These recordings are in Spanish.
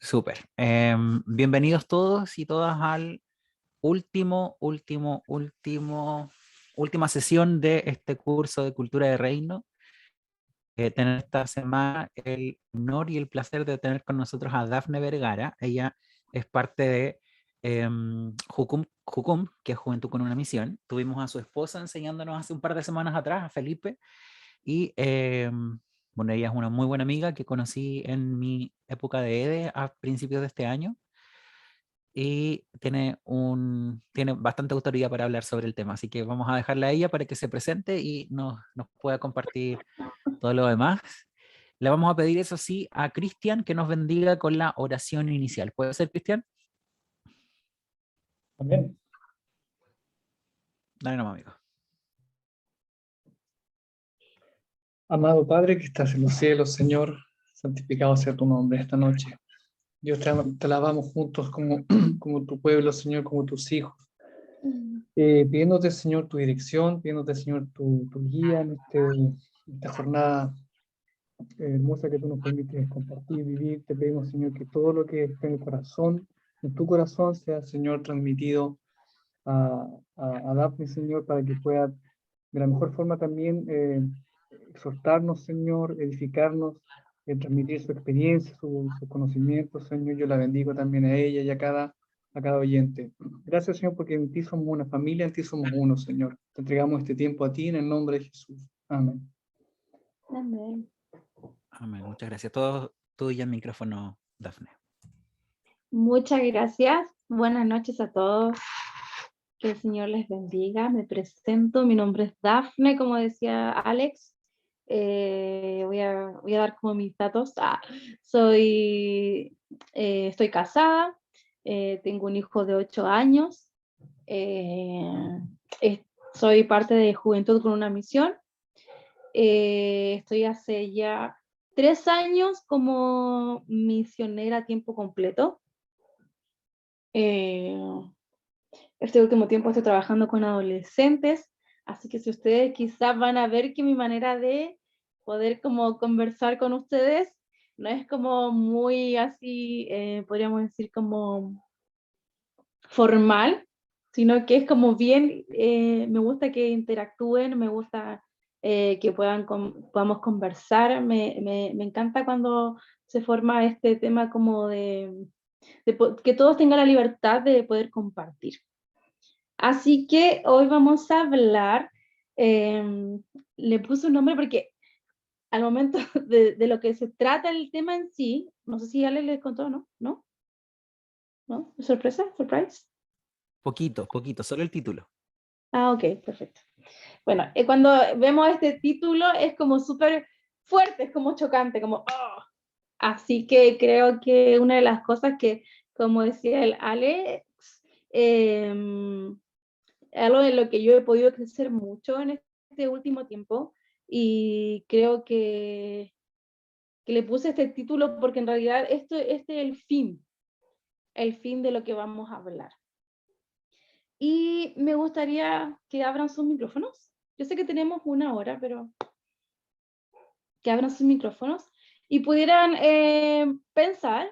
Súper. Bienvenidos todos y todas al última sesión de este curso de Cultura de Reino. Tener esta semana el honor y el placer de tener con nosotros a Dafne Vergara. Ella es parte de Jucum, que es Juventud con una Misión. Tuvimos a su esposa enseñándonos hace un par de semanas atrás, a Felipe, y bueno, ella es una muy buena amiga que conocí en mi época de EDE a principios de este año y tiene bastante autoridad para hablar sobre el tema, así que vamos a dejarla a ella para que se presente y nos pueda compartir todo lo demás. Le vamos a pedir, eso sí, a Cristian que nos bendiga con la oración inicial. ¿Puede ser, Cristian? Amén. Dale nomás, amigo. Amado Padre que estás en los cielos, Señor, santificado sea tu nombre esta noche. Dios, te alabamos juntos como, como tu pueblo, Señor, como tus hijos. Pidiéndote, Señor, tu dirección, pidiéndote, Señor, tu guía en esta jornada hermosa que tú nos permites compartir, vivir. Te pedimos, Señor, que todo lo que esté en el corazón, en tu corazón, sea, Señor, transmitido a Daphne, Señor, para que pueda de la mejor forma también exhortarnos, Señor, edificarnos, transmitir su experiencia, su conocimiento, Señor. Yo la bendigo también a ella y a cada oyente. Gracias, Señor, porque en ti somos una familia, en ti somos uno, Señor. Te entregamos este tiempo a ti en el nombre de Jesús. Amén. Amén. Amén. Muchas gracias. Todo tuyo el micrófono, Dafne. Muchas gracias. Buenas noches a todos. Que el Señor les bendiga. Me presento. Mi nombre es Dafne, como decía Alex. Voy a dar como mis datos. Estoy casada. Tengo un hijo de 8 años. Soy parte de Juventud con una Misión. Estoy hace ya 3 años como misionera a tiempo completo. Este último tiempo estoy trabajando con adolescentes, así que si ustedes quizás van a ver que mi manera de poder como conversar con ustedes no es como muy así, podríamos decir como formal, sino que es como bien, me gusta que interactúen, me gusta que podamos conversar, me encanta cuando se forma este tema como que todos tengan la libertad de poder compartir. Así que hoy vamos a hablar, le puse un nombre porque al momento de lo que se trata el tema en sí, no sé si Ale les contó, ¿no? ¿No? ¿No? ¿Sorpresa? ¿Surprise? Poquito, solo el título. Ok, perfecto. Bueno, cuando vemos este título es como súper fuerte, es como chocante, como ¡oh! Así que creo que una de las cosas que, como decía el Alex, algo en lo que yo he podido crecer mucho en este último tiempo y creo que le puse este título porque en realidad este es el fin de lo que vamos a hablar. Y me gustaría que abran sus micrófonos. Yo sé que tenemos 1 hora, pero que abran sus micrófonos y pudieran pensar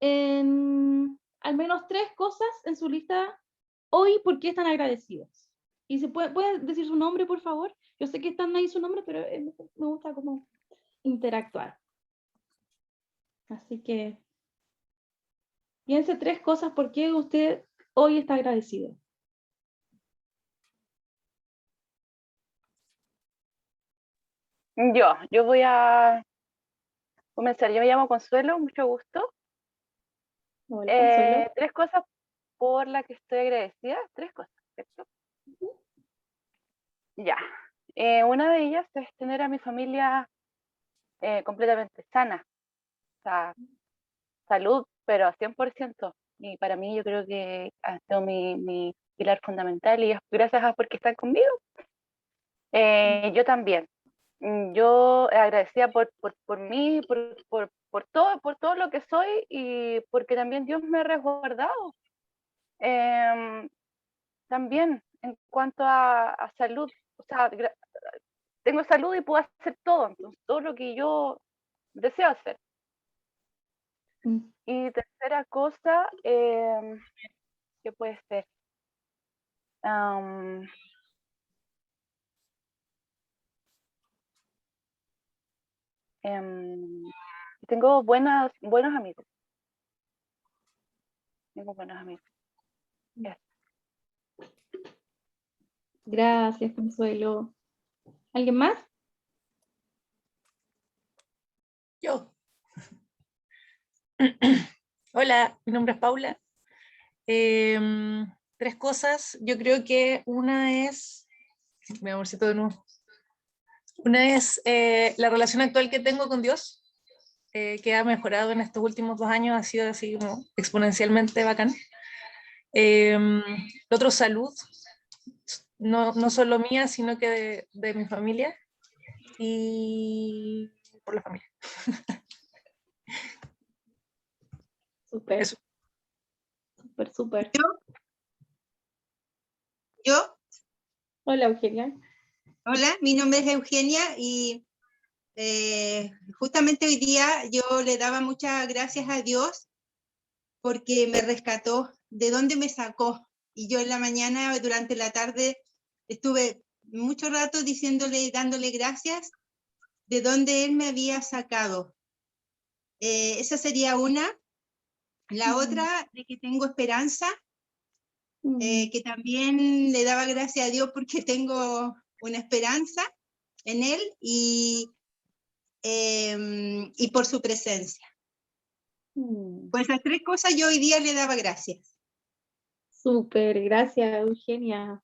en al menos 3 cosas en su lista hoy, ¿por qué están agradecidos? Y se puede decir su nombre, por favor. Yo sé que están ahí su nombre, pero me gusta como interactuar. Así que piense 3 cosas por qué usted hoy está agradecido. Yo voy a comenzar. Yo me llamo Consuelo, mucho gusto. Hola, Consuelo. 3 cosas por las que estoy agradecida. 3 cosas, ¿cierto? Ya. Una de ellas es tener a mi familia completamente sana. O sea, salud, pero a 100%. Y para mí yo creo que ha sido mi pilar fundamental y es gracias a porque están conmigo. Yo también. Yo agradecida por mí, por todo lo que soy y porque también Dios me ha resguardado. También en cuanto a salud, o sea, tengo salud y puedo hacer todo, entonces todo lo que yo deseo hacer. Mm. Y tercera cosa, ¿qué puede ser? Am, em, tengo buenos amigos. Tengo buenos amigos. Eso. Gracias, Consuelo. ¿Alguien más? Yo. Hola, mi nombre es Paula. Tres cosas. Yo creo que una es, mi amorcito de nuevo. Una es la relación actual que tengo con Dios, que ha mejorado en estos últimos 2 años, ha sido así como exponencialmente bacán. Lo otro, salud, no solo mía, sino que de mi familia y por la familia. Súper, Eso. súper, súper. Yo, Hola, Eugenia. hola, mi nombre es Eugenia y justamente hoy día yo le daba muchas gracias a Dios porque me rescató, de dónde me sacó. Y yo en la mañana, durante la tarde, estuve mucho rato diciéndole, dándole gracias de dónde Él me había sacado. Esa sería una. La otra, de que tengo esperanza, que también le daba gracias a Dios porque tengo una esperanza en Él y por su presencia. Pues esas tres cosas yo hoy día le daba gracias. Súper, gracias, Eugenia.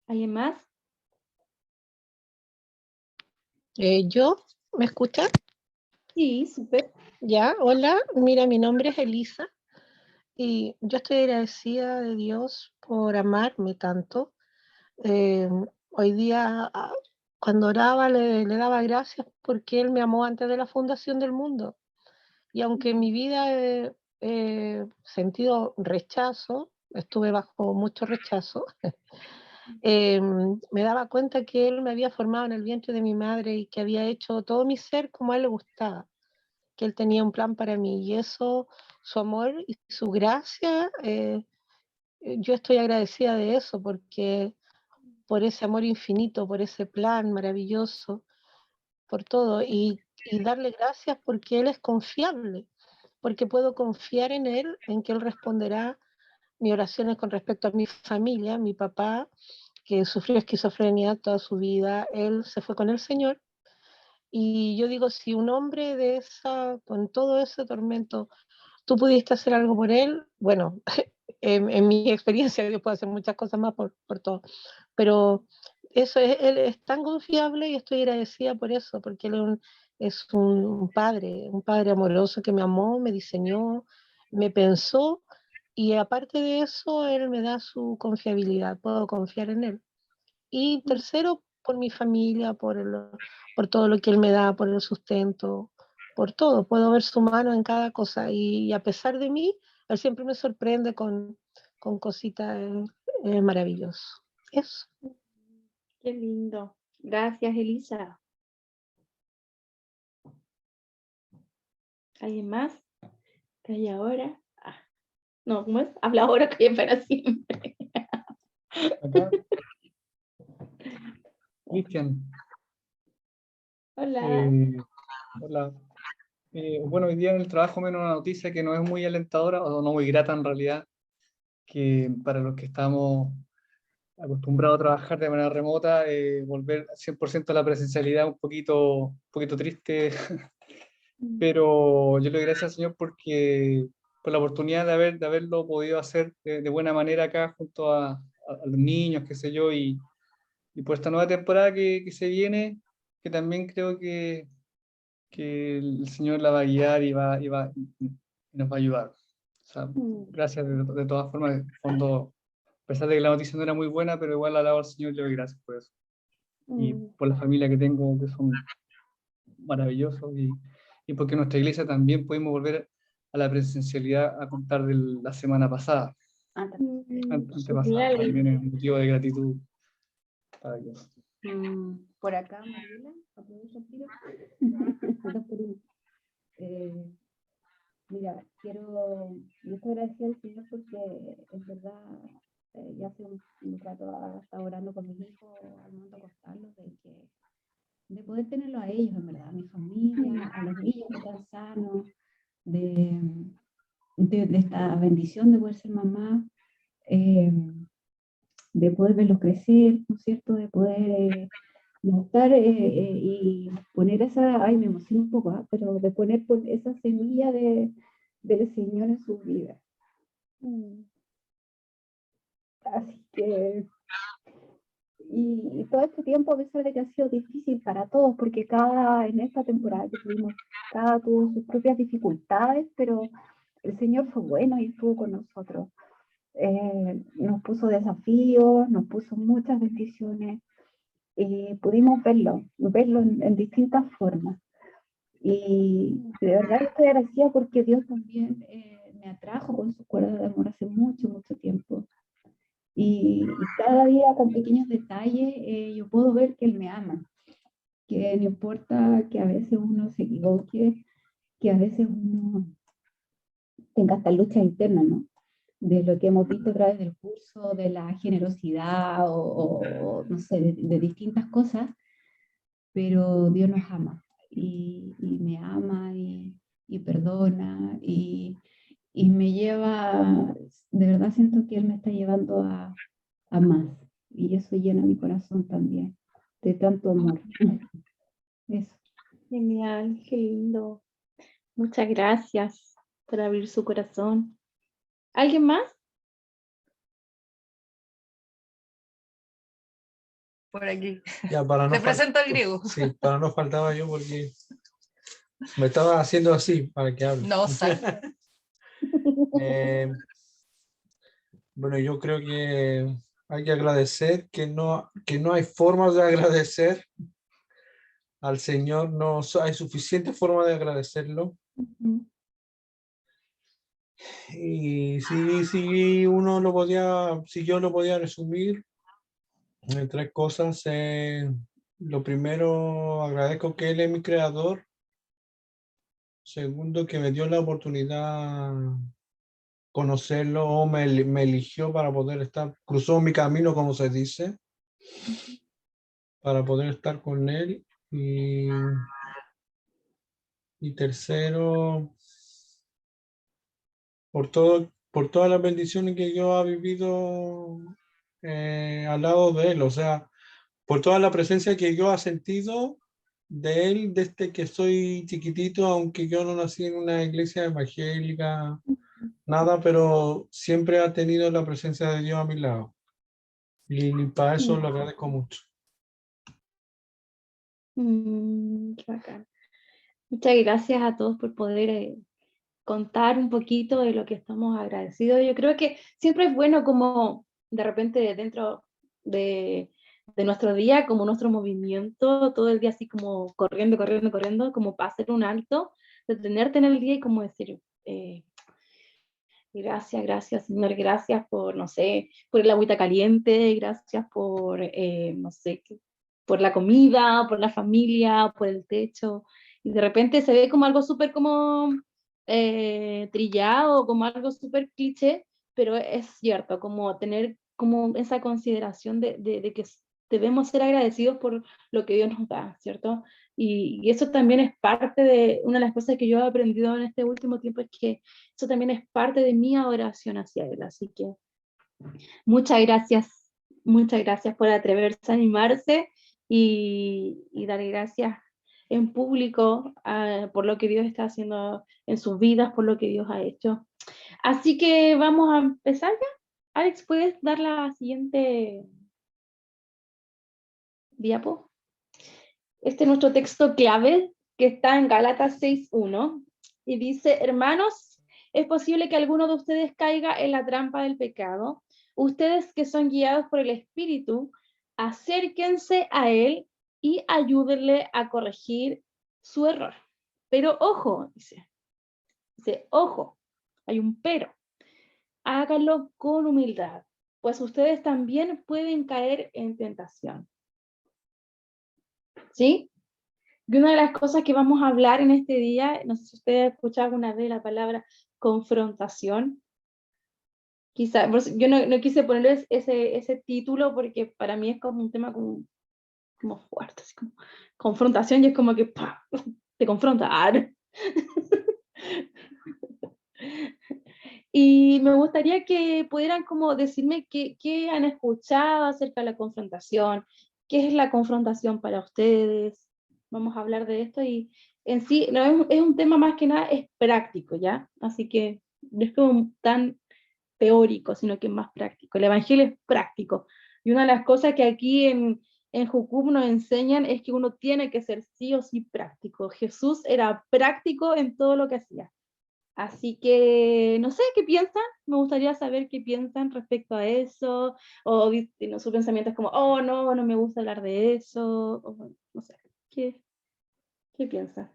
¿Alguien más? ¿Yo? ¿Me escuchas? Sí, súper. Ya, hola, mira, mi nombre es Elisa y yo estoy agradecida de Dios por amarme tanto. Eh, Hoy día, cuando oraba, le daba gracias porque Él me amó antes de la fundación del mundo. Y aunque en mi vida he sentido rechazo, estuve bajo mucho rechazo, me daba cuenta que Él me había formado en el vientre de mi madre y que había hecho todo mi ser como a Él le gustaba, que Él tenía un plan para mí, y eso, su amor y su gracia, yo estoy agradecida de eso, porque por ese amor infinito, por ese plan maravilloso, por todo, y darle gracias porque Él es confiable, porque puedo confiar en Él, en que Él responderá mis oraciones con respecto a mi familia. Mi papá, que sufrió esquizofrenia toda su vida, él se fue con el Señor. Y yo digo, si un hombre de esa, con todo ese tormento, tú pudiste hacer algo por él, bueno, en mi experiencia Dios puede hacer muchas cosas más por todo, pero eso es, él es tan confiable y estoy agradecida por eso, porque él es un padre amoroso que me amó, me diseñó, me pensó, y aparte de eso, él me da su confiabilidad, puedo confiar en él. Y tercero, por mi familia, por todo lo que él me da, por el sustento, por todo. Puedo ver su mano en cada cosa. Y a pesar de mí, él siempre me sorprende con cositas maravillosas. Eso. Qué lindo. Gracias, Elisa. ¿Alguien más? Calla ahora. Ah, no, ¿cómo es? Habla ahora, calla para siempre. Acá, Cristian. Hola. Hola. Bueno, hoy día en el trabajo me dio una noticia que no es muy alentadora, o no muy grata en realidad, que para los que estamos acostumbrados a trabajar de manera remota, volver 100% a la presencialidad un poquito triste, pero yo le doy gracias al Señor porque por la oportunidad de haberlo podido hacer de buena manera acá junto a los niños, qué sé yo, y por esta nueva temporada que se viene, que también creo que el Señor la va a guiar y nos va a ayudar. O sea, gracias de todas formas, en el fondo, a pesar de que la noticia no era muy buena, pero igual alabo al Señor y le doy gracias por eso. Y por la familia que tengo, que son maravillosos, y porque nuestra iglesia también pudimos volver a la presencialidad a contar de la semana pasada, antepasada. También es un motivo de gratitud para Dios. Por acá, Mariela, aprovecho el tiro. Mira, yo estoy agradecida al Señor porque es verdad, ya hace un rato estaba orando con mis hijos al momento de acostarlos, de poder tenerlos a ellos, en verdad, a mi familia, a los niños que están sanos, de esta bendición de poder ser mamá, de poder verlos crecer, ¿no es cierto? De poder mostrar y poner esa, ay, me emociono un poco, pero de poner esa semilla del Señor en su vida. Así que, y todo este tiempo, a pesar de que ha sido difícil para todos, porque en esta temporada que tuvimos, cada tuvo sus propias dificultades, pero el Señor fue bueno y estuvo con nosotros. Nos puso desafíos, nos puso muchas bendiciones, y pudimos verlo en distintas formas. Y de verdad estoy agradecida porque Dios también me atrajo con su cuerda de amor hace mucho, mucho tiempo. Y cada día con pequeños detalles yo puedo ver que Él me ama, que no importa que a veces uno se equivoque, que a veces uno tenga esta lucha interna, ¿no? De lo que hemos visto a través del curso, de la generosidad o no sé, de distintas cosas, pero Dios nos ama y me ama y perdona y me lleva, de verdad siento que Él me está llevando a más y eso llena mi corazón también, de tanto amor. Eso. Genial, qué lindo. Muchas gracias por abrir su corazón. ¿Alguien más? Por aquí. Ya, para no Te presento al griego. Sí, para no faltaba yo porque me estaba haciendo así para que hable. No, sal. Bueno, yo creo que hay que agradecer, que no hay formas de agradecer al Señor, no hay suficiente forma de agradecerlo. Y si yo lo podía resumir en 3 cosas. Lo primero, agradezco que Él es mi creador. Segundo, que me dio la oportunidad conocerlo o me eligió para poder cruzó mi camino, como se dice, para poder estar con Él. Y tercero, por todas las bendiciones que yo he vivido al lado de Él, o sea, por toda la presencia que yo he sentido de Él desde que soy chiquitito, aunque yo no nací en una iglesia evangélica, nada, pero siempre ha tenido la presencia de Dios a mi lado. Y para eso lo agradezco mucho. Qué bacán. Muchas gracias a todos por poder contar un poquito de lo que estamos agradecidos. Yo creo que siempre es bueno como de repente dentro de nuestro día, como nuestro movimiento, todo el día así como corriendo, como para hacer un alto, detenerte en el día y como decir, gracias Señor, gracias por, no sé, por el agüita caliente, gracias por, no sé, por la comida, por la familia, por el techo, y de repente se ve como algo súper como trillado, como algo súper cliché, pero es cierto, como tener como esa consideración de que debemos ser agradecidos por lo que Dios nos da, ¿cierto? Y eso también es parte de, una de las cosas que yo he aprendido en este último tiempo es que eso también es parte de mi adoración hacia Él, así que muchas gracias por atreverse a animarse y dar gracias en público por lo que Dios está haciendo en sus vidas, por lo que Dios ha hecho. Así que vamos a empezar ya. Alex, ¿puedes dar la siguiente diapo? Este es nuestro texto clave que está en Gálatas 6:1 y dice, hermanos, es posible que alguno de ustedes caiga en la trampa del pecado. Ustedes que son guiados por el Espíritu, acérquense a Él y ayúdenle a corregir su error. Pero ojo, dice, ojo, hay un pero. Háganlo con humildad, pues ustedes también pueden caer en tentación. ¿Sí? Y una de las cosas que vamos a hablar en este día, no sé si ustedes han escuchado alguna vez la palabra confrontación. Quizá, yo no quise ponerles ese título porque para mí es como un tema como fuerte, así como confrontación, y es como que ¡pah! Te confronta. Y me gustaría que pudieran como decirme qué han escuchado acerca de la confrontación, qué es la confrontación para ustedes. Vamos a hablar de esto y en sí no es un tema más que nada, es práctico, ¿ya? Así que no es como tan teórico, sino que es más práctico. El evangelio es práctico. Y una de las cosas que aquí en Jucum nos enseñan es que uno tiene que ser sí o sí práctico. Jesús era práctico en todo lo que hacía. Así que no sé qué piensan, me gustaría saber qué piensan respecto a eso, o no, su pensamiento es como, oh no me gusta hablar de eso, o, no sé, ¿qué piensan?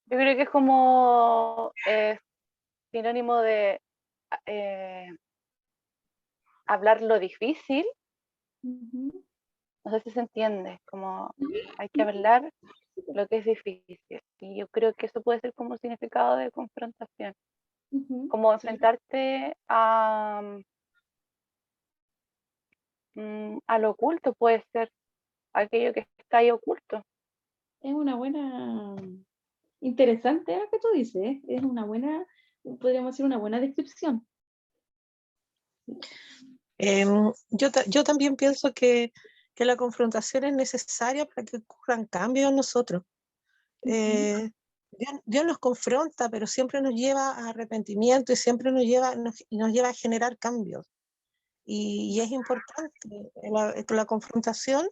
Yo creo que es como sinónimo de eh, hablar lo difícil. Ujú, No sé si se entiende, como hay que hablar lo que es difícil. Y yo creo que eso puede ser como un significado de confrontación, ujú, como sí, enfrentarte a lo oculto, puede ser aquello que está ahí oculto. es una buena, interesante lo que tú dices, es una buena, podríamos decir una buena descripción. Yo también pienso que la confrontación es necesaria para que ocurran cambios en nosotros. Ujú, Dios nos confronta, pero siempre nos lleva a arrepentimiento y siempre nos lleva a generar cambios. Y es importante la confrontación,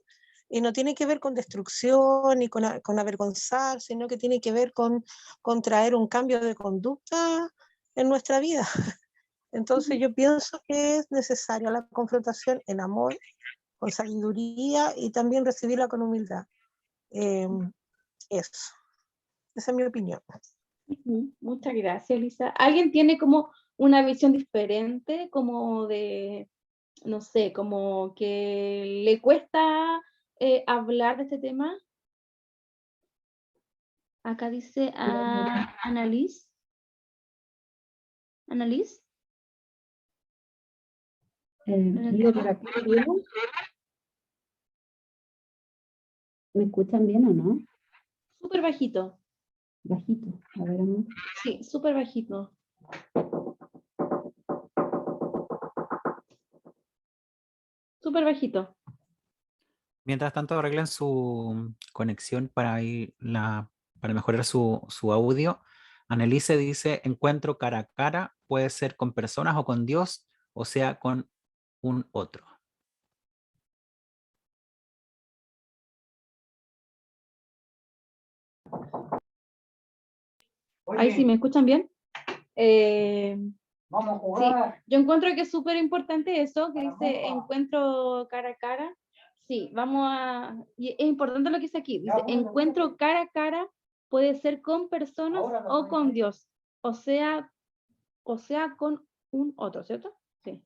y no tiene que ver con destrucción ni con avergonzar, sino que tiene que ver con traer un cambio de conducta en nuestra vida. Entonces yo pienso que es necesaria la confrontación en amor, con sabiduría, y también recibirla con humildad. Eso, esa es mi opinión. ujú. Muchas gracias, Lisa. ¿Alguien tiene como una visión diferente, como de, no sé, como que le cuesta hablar de este tema? Acá dice Annalise. ¿Annalise? Digo, por acá arriba, ¿me escuchan bien o no? Súper bajito. Bajito, a ver, amor. Sí, súper bajito. Súper bajito. Mientras tanto, arreglen su conexión para mejorar su audio. Annelise dice, encuentro cara a cara, puede ser con personas o con Dios, o sea, con un otro. Ahí sí, ¿me escuchan bien? Vamos a Sí, jugar. yo encuentro que es súper importante eso, que dice encuentro cara a cara. Sí, y es importante lo que dice aquí, dice encuentro cara a cara puede ser con personas o con Dios, o sea con un otro, ¿cierto? Sí,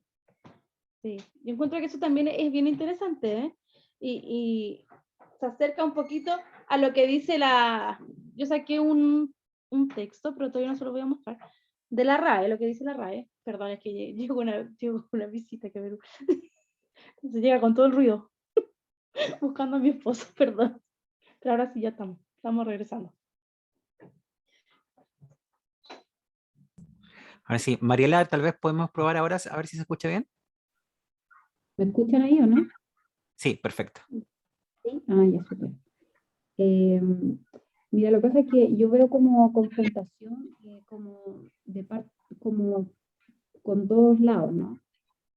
sí. Yo encuentro que eso también es bien interesante, ¿eh? Y se acerca un poquito a lo que dice yo saqué un texto, pero todavía no se lo voy a mostrar, de la RAE, lo que dice la RAE. Perdón, es que llegó una visita que me... Se llega con todo el ruido, buscando a mi esposo, perdón. Pero ahora sí ya estamos regresando. Ahora sí, Mariela, tal vez podemos probar ahora a ver si se escucha bien. ¿Me escuchan ahí o no? Sí, perfecto. Sí. Ah, ya, súper. Mira, lo que pasa es que yo veo como confrontación, como con dos lados, ¿no?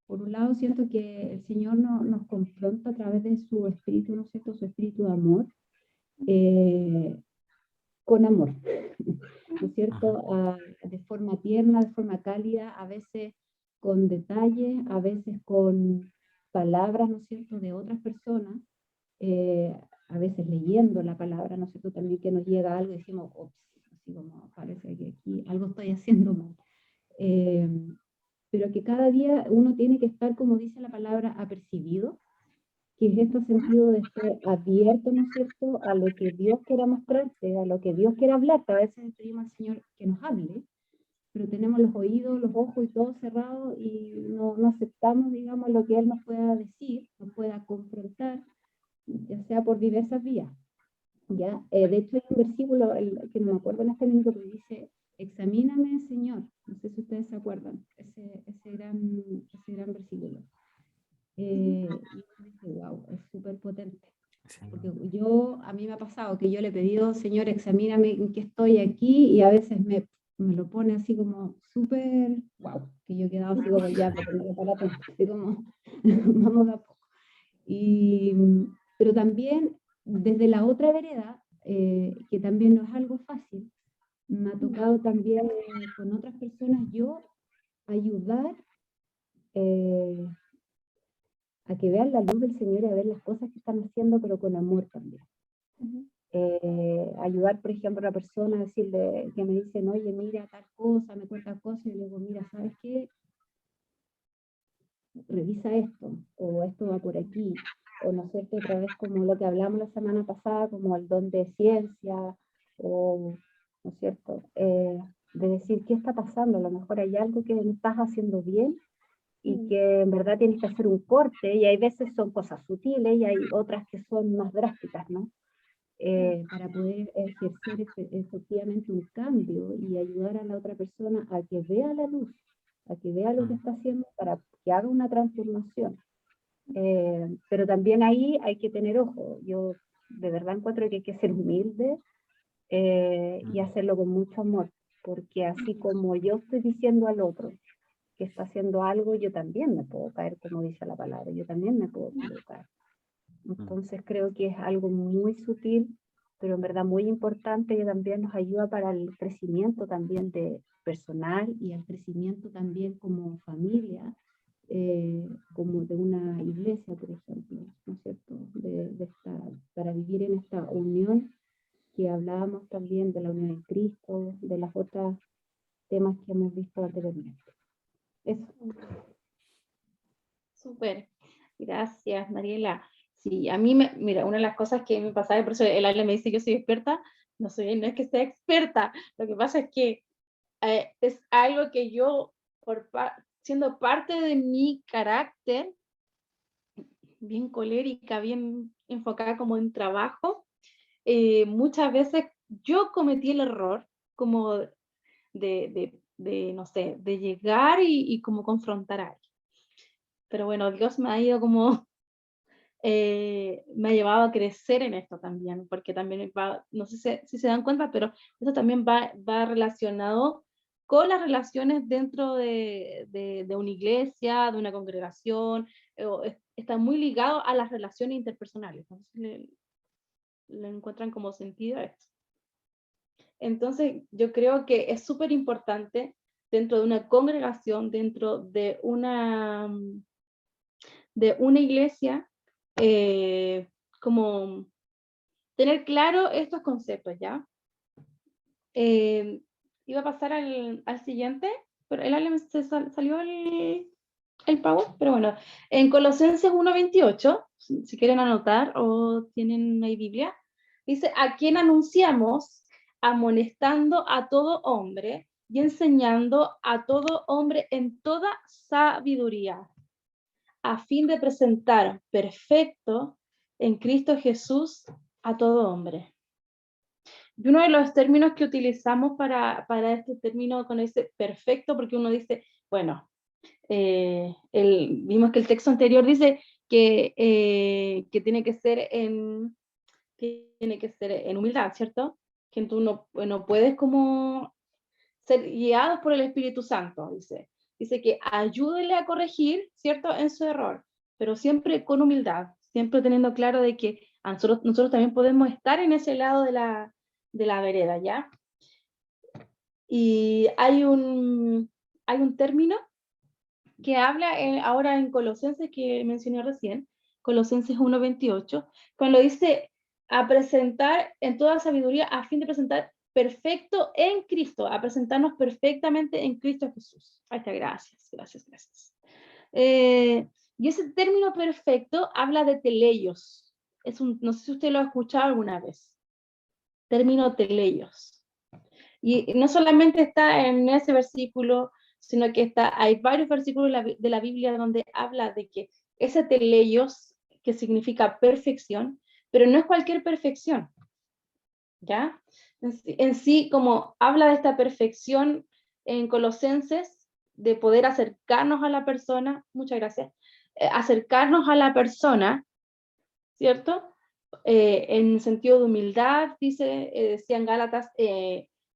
Por un lado, siento que el Señor nos confronta a través de su espíritu, ¿no es cierto? Su espíritu de amor, con amor, ¿no es cierto? De forma tierna, de forma cálida, a veces con detalle, a veces con palabras, ¿no es cierto?, de otras personas, a veces leyendo la palabra, ¿no es cierto?, también que nos llega algo y decimos, ups, así como parece que aquí algo estoy haciendo mal. Pero que cada día uno tiene que estar, como dice la palabra, apercibido, que es este sentido de estar abierto, ¿no es cierto?, a lo que Dios quiera mostrarte, a lo que Dios quiera hablarte. A veces le pedimos al Señor que nos hable, pero tenemos los oídos, los ojos y todo cerrado y no aceptamos, digamos, lo que Él nos pueda decir, nos pueda confrontar, ya sea por diversas vías. ¿Ya? De hecho, hay un versículo que no me acuerdo en este minuto, que dice: examíname, Señor. No sé si ustedes se acuerdan, ese gran versículo. Y uno dice, wow, es súper potente. Sí. Porque a mí me ha pasado que yo le he pedido: Señor, examíname en qué estoy aquí, y a veces me lo pone así como súper, wow, que yo he quedado así como ya, pero para atrás, así como, vamos de a poco. Pero también desde la otra vereda, que también no es algo fácil, me ha tocado también con otras personas yo ayudar a que vean la luz del Señor y a ver las cosas que están haciendo, pero con amor también. Ayudar, por ejemplo, a una persona a decirle, que me dicen: oye, mira tal cosa, me cuenta cosas, y le digo: mira, ¿sabes qué? Revisa esto, o esto va por aquí, o no sé, otra vez como lo que hablamos la semana pasada, como el don de ciencia, o, ¿no es cierto?, de decir qué está pasando, a lo mejor hay algo que no estás haciendo bien, y que en verdad tienes que hacer un corte, y hay veces son cosas sutiles, y hay otras que son más drásticas, ¿no? Para poder ejercer efectivamente un cambio y ayudar a la otra persona a que vea la luz, a que vea lo que está haciendo, para que haga una transformación. Pero también ahí hay que tener ojo. Yo de verdad encuentro que hay que ser humilde y hacerlo con mucho amor, porque así como yo estoy diciendo al otro que está haciendo algo, yo también me puedo caer, como dice la palabra, yo también me puedo equivocar. Entonces creo que es algo muy sutil, pero en verdad muy importante, que también nos ayuda para el crecimiento también de personal y el crecimiento también como familia, como de una iglesia, por ejemplo, ¿no es cierto? Para vivir en esta unión que hablábamos también, de la unión en Cristo, de las otras temas que hemos visto anteriormente. Eso. Súper, gracias, Mariela. Sí, a mí, mira, una de las cosas que me pasaba, por eso el Ale me dice que soy experta, no es que sea experta, lo que pasa es que es algo que yo, siendo parte de mi carácter, bien colérica, bien enfocada como en trabajo, muchas veces yo cometí el error como no sé, de llegar y como confrontar a alguien. Pero bueno, Dios me ha ido como, me ha llevado a crecer en esto también, porque también va, no sé si se dan cuenta, pero esto también va relacionado con las relaciones dentro de una iglesia, de una congregación, está muy ligado a las relaciones interpersonales. Entonces le encuentran como sentido a esto. Entonces yo creo que es súper importante dentro de una congregación, dentro de una iglesia, como tener claro estos conceptos, ¿ya? Iba a pasar al siguiente, pero salió el pago, pero bueno, en Colosenses 1:28, si quieren anotar o tienen ahí Biblia, dice: a quien anunciamos, amonestando a todo hombre y enseñando a todo hombre en toda sabiduría, a fin de presentar perfecto en Cristo Jesús a todo hombre. Y uno de los términos que utilizamos para este término con ese perfecto, porque uno dice, bueno, vimos que el texto anterior dice que tiene que ser en humildad, ¿cierto? Que tú no puedes como ser guiados por el Espíritu Santo, dice que ayúdele a corregir, ¿cierto?, en su error, pero siempre con humildad, siempre teniendo claro de que nosotros también podemos estar en ese lado de la vereda, ¿ya? Y hay un término que habla ahora en Colosenses, que mencioné recién, Colosenses 1:28, cuando dice: a presentar en toda sabiduría, a fin de presentar perfecto en Cristo, a presentarnos perfectamente en Cristo Jesús. Ahí está, gracias. Y ese término perfecto habla de teleios. No sé si usted lo ha escuchado alguna vez. Término teleios. Y no solamente está en ese versículo, sino que hay varios versículos de la Biblia donde habla de que ese teleios, que significa perfección, pero no es cualquier perfección, ¿ya? En sí, como habla de esta perfección en Colosenses, de poder acercarnos a la persona, muchas gracias, acercarnos a la persona, ¿cierto? En sentido de humildad, decían Gálatas,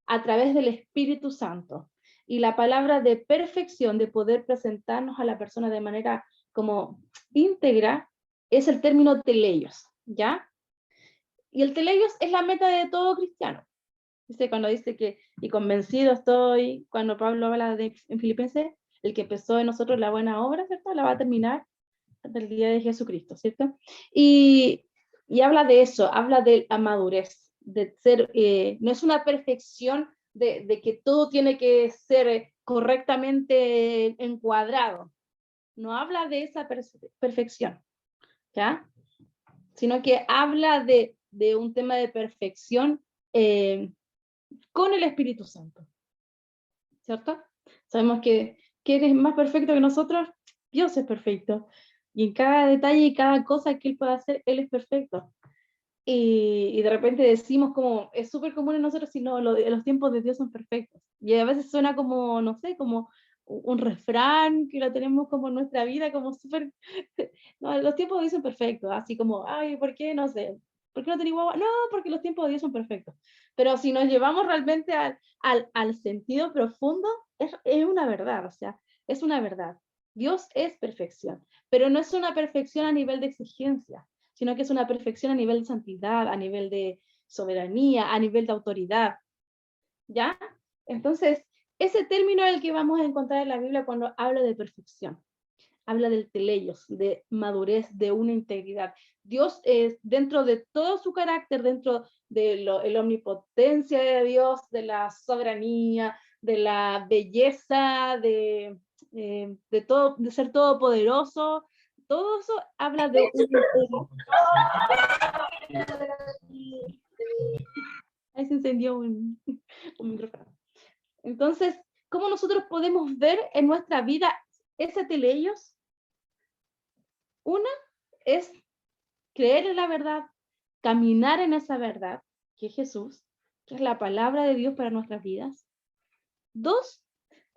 a través del Espíritu Santo. Y la palabra de perfección, de poder presentarnos a la persona de manera como íntegra, es el término teleios, ¿ya? Y el teleios es la meta de todo cristiano. Cuando dice que, y convencido estoy, cuando Pablo habla en Filipenses, el que empezó en nosotros la buena obra, ¿cierto? La va a terminar hasta el día de Jesucristo, ¿cierto? Y habla de eso, habla de la madurez, de ser, no es una perfección de que todo tiene que ser correctamente encuadrado, no habla de esa perfección, ¿ya? Sino que habla de un tema de perfección con el Espíritu Santo, ¿cierto? Sabemos que ¿quién es más perfecto que nosotros? Dios es perfecto. Y en cada detalle y cada cosa que Él puede hacer, Él es perfecto. Y de repente decimos como, es súper común en nosotros, si no, los tiempos de Dios son perfectos. Y a veces suena como, no sé, como un refrán que lo tenemos como en nuestra vida, como súper, no, los tiempos de Dios son perfectos, así como, ay, ¿por qué? No sé, ¿por qué no tenés guagua? No, porque los tiempos de Dios son perfectos. Pero si nos llevamos realmente al sentido profundo, es una verdad, o sea, es una verdad. Dios es perfección, pero no es una perfección a nivel de exigencia, sino que es una perfección a nivel de santidad, a nivel de soberanía, a nivel de autoridad, ¿ya? Entonces, ese término es el que vamos a encontrar en la Biblia cuando habla de perfección. Habla del teleios, de madurez, de una integridad. Dios es dentro de todo su carácter, dentro de la omnipotencia de Dios, de la soberanía, de la belleza, de todo, de ser todopoderoso. Todo eso habla de ahí se encendió un micrófono. Entonces, ¿cómo nosotros podemos ver en nuestra vida ese teleios? Una es creer en la verdad, caminar en esa verdad, que es Jesús, que es la palabra de Dios para nuestras vidas. Dos,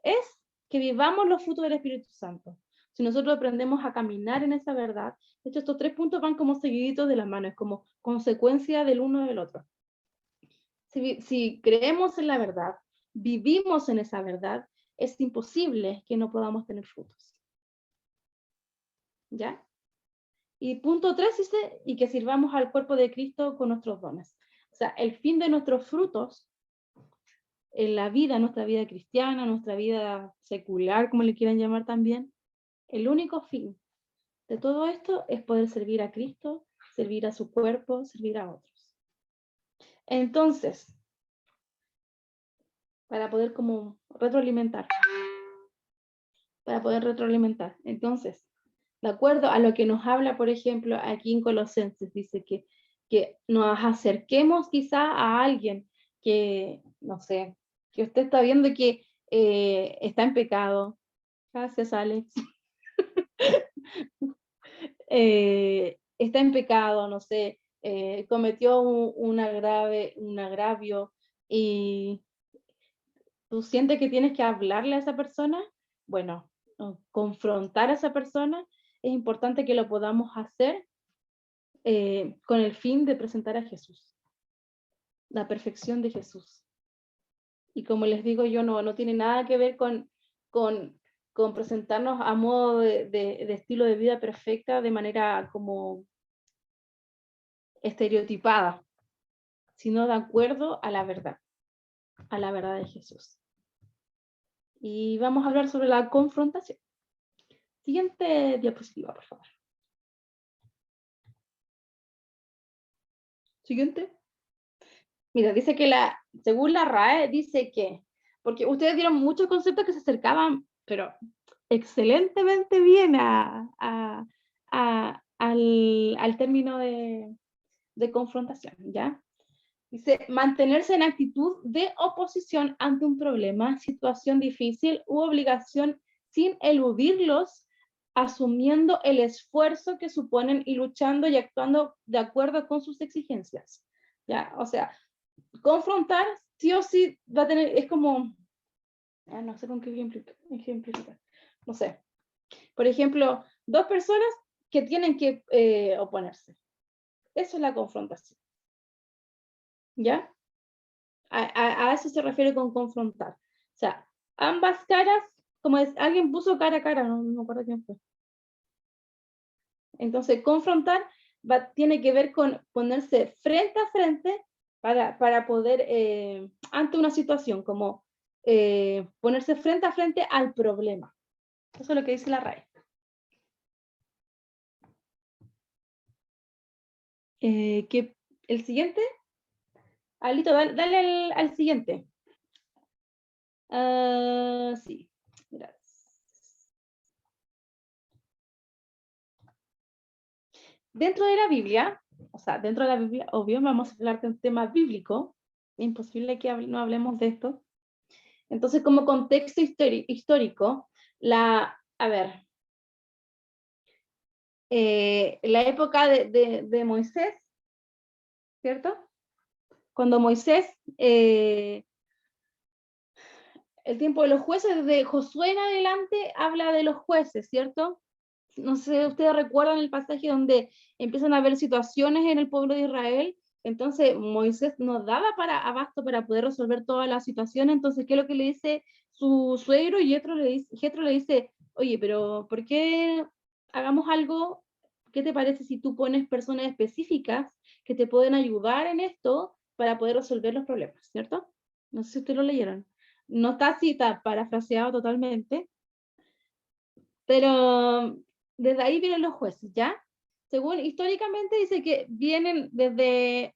es que vivamos los frutos del Espíritu Santo. Si nosotros aprendemos a caminar en esa verdad, de hecho estos tres puntos van como seguiditos de las manos, es como consecuencia del uno del otro. Si creemos en la verdad, vivimos en esa verdad, es imposible que no podamos tener frutos. ¿Ya? Y punto 3 dice, y que sirvamos al cuerpo de Cristo con nuestros dones. O sea, el fin de nuestros frutos en la vida, nuestra vida cristiana, nuestra vida secular, como le quieran llamar también, el único fin de todo esto es poder servir a Cristo, servir a su cuerpo, servir a otros. Entonces, para poder como retroalimentar. Entonces, de acuerdo a lo que nos habla, por ejemplo, aquí en Colosenses, dice que nos acerquemos quizá a alguien que, no sé, que usted está viendo que está en pecado. Gracias, Alex. Está en pecado, no sé, cometió un agravio y tú sientes que tienes que hablarle a esa persona, bueno, confrontar a esa persona, es importante que lo podamos hacer con el fin de presentar a Jesús, la perfección de Jesús. Y como les digo yo, no tiene nada que ver con presentarnos a modo de estilo de vida perfecta de manera como estereotipada, sino de acuerdo a la verdad de Jesús. Y vamos a hablar sobre la confrontación. Siguiente diapositiva, por favor. Siguiente. Mira, dice que según la RAE, dice que, porque ustedes dieron muchos conceptos que se acercaban, pero excelentemente bien al término de confrontación, ¿ya? Dice, mantenerse en actitud de oposición ante un problema, situación difícil u obligación sin eludirlos, asumiendo el esfuerzo que suponen y luchando y actuando de acuerdo con sus exigencias. ¿Ya? O sea, confrontar sí o sí va a tener, es como, no sé con qué ejemplificar, no sé. Por ejemplo, dos personas que tienen que oponerse. Eso es la confrontación. ¿Ya? A eso se refiere con confrontar. O sea, ambas caras, como alguien puso cara a cara, no me acuerdo quién fue. Entonces, confrontar tiene que ver con ponerse frente a frente para poder, ante una situación, como ponerse frente a frente al problema. Eso es lo que dice la RAE. ¿El siguiente? Alito, dale al siguiente. Sí, gracias. Dentro de la Biblia, o sea, dentro de la Biblia, obvio, vamos a hablar de un tema bíblico. Es imposible que no hablemos de esto. Entonces, como contexto histórico, la época de Moisés, ¿cierto? Cuando Moisés, el tiempo de los jueces, de Josué en adelante, habla de los jueces, ¿cierto? No sé si ustedes recuerdan el pasaje donde empiezan a haber situaciones en el pueblo de Israel. Entonces Moisés no daba abasto para poder resolver todas las situaciones. Entonces, ¿qué es lo que le dice su suegro? Y Jethro le dice, oye, pero ¿por qué hagamos algo? ¿Qué te parece si tú pones personas específicas que te pueden ayudar en esto para poder resolver los problemas, ¿cierto? No sé si ustedes lo leyeron. No está así, está parafraseado totalmente, pero desde ahí vienen los jueces, ¿ya? Según históricamente dice que vienen desde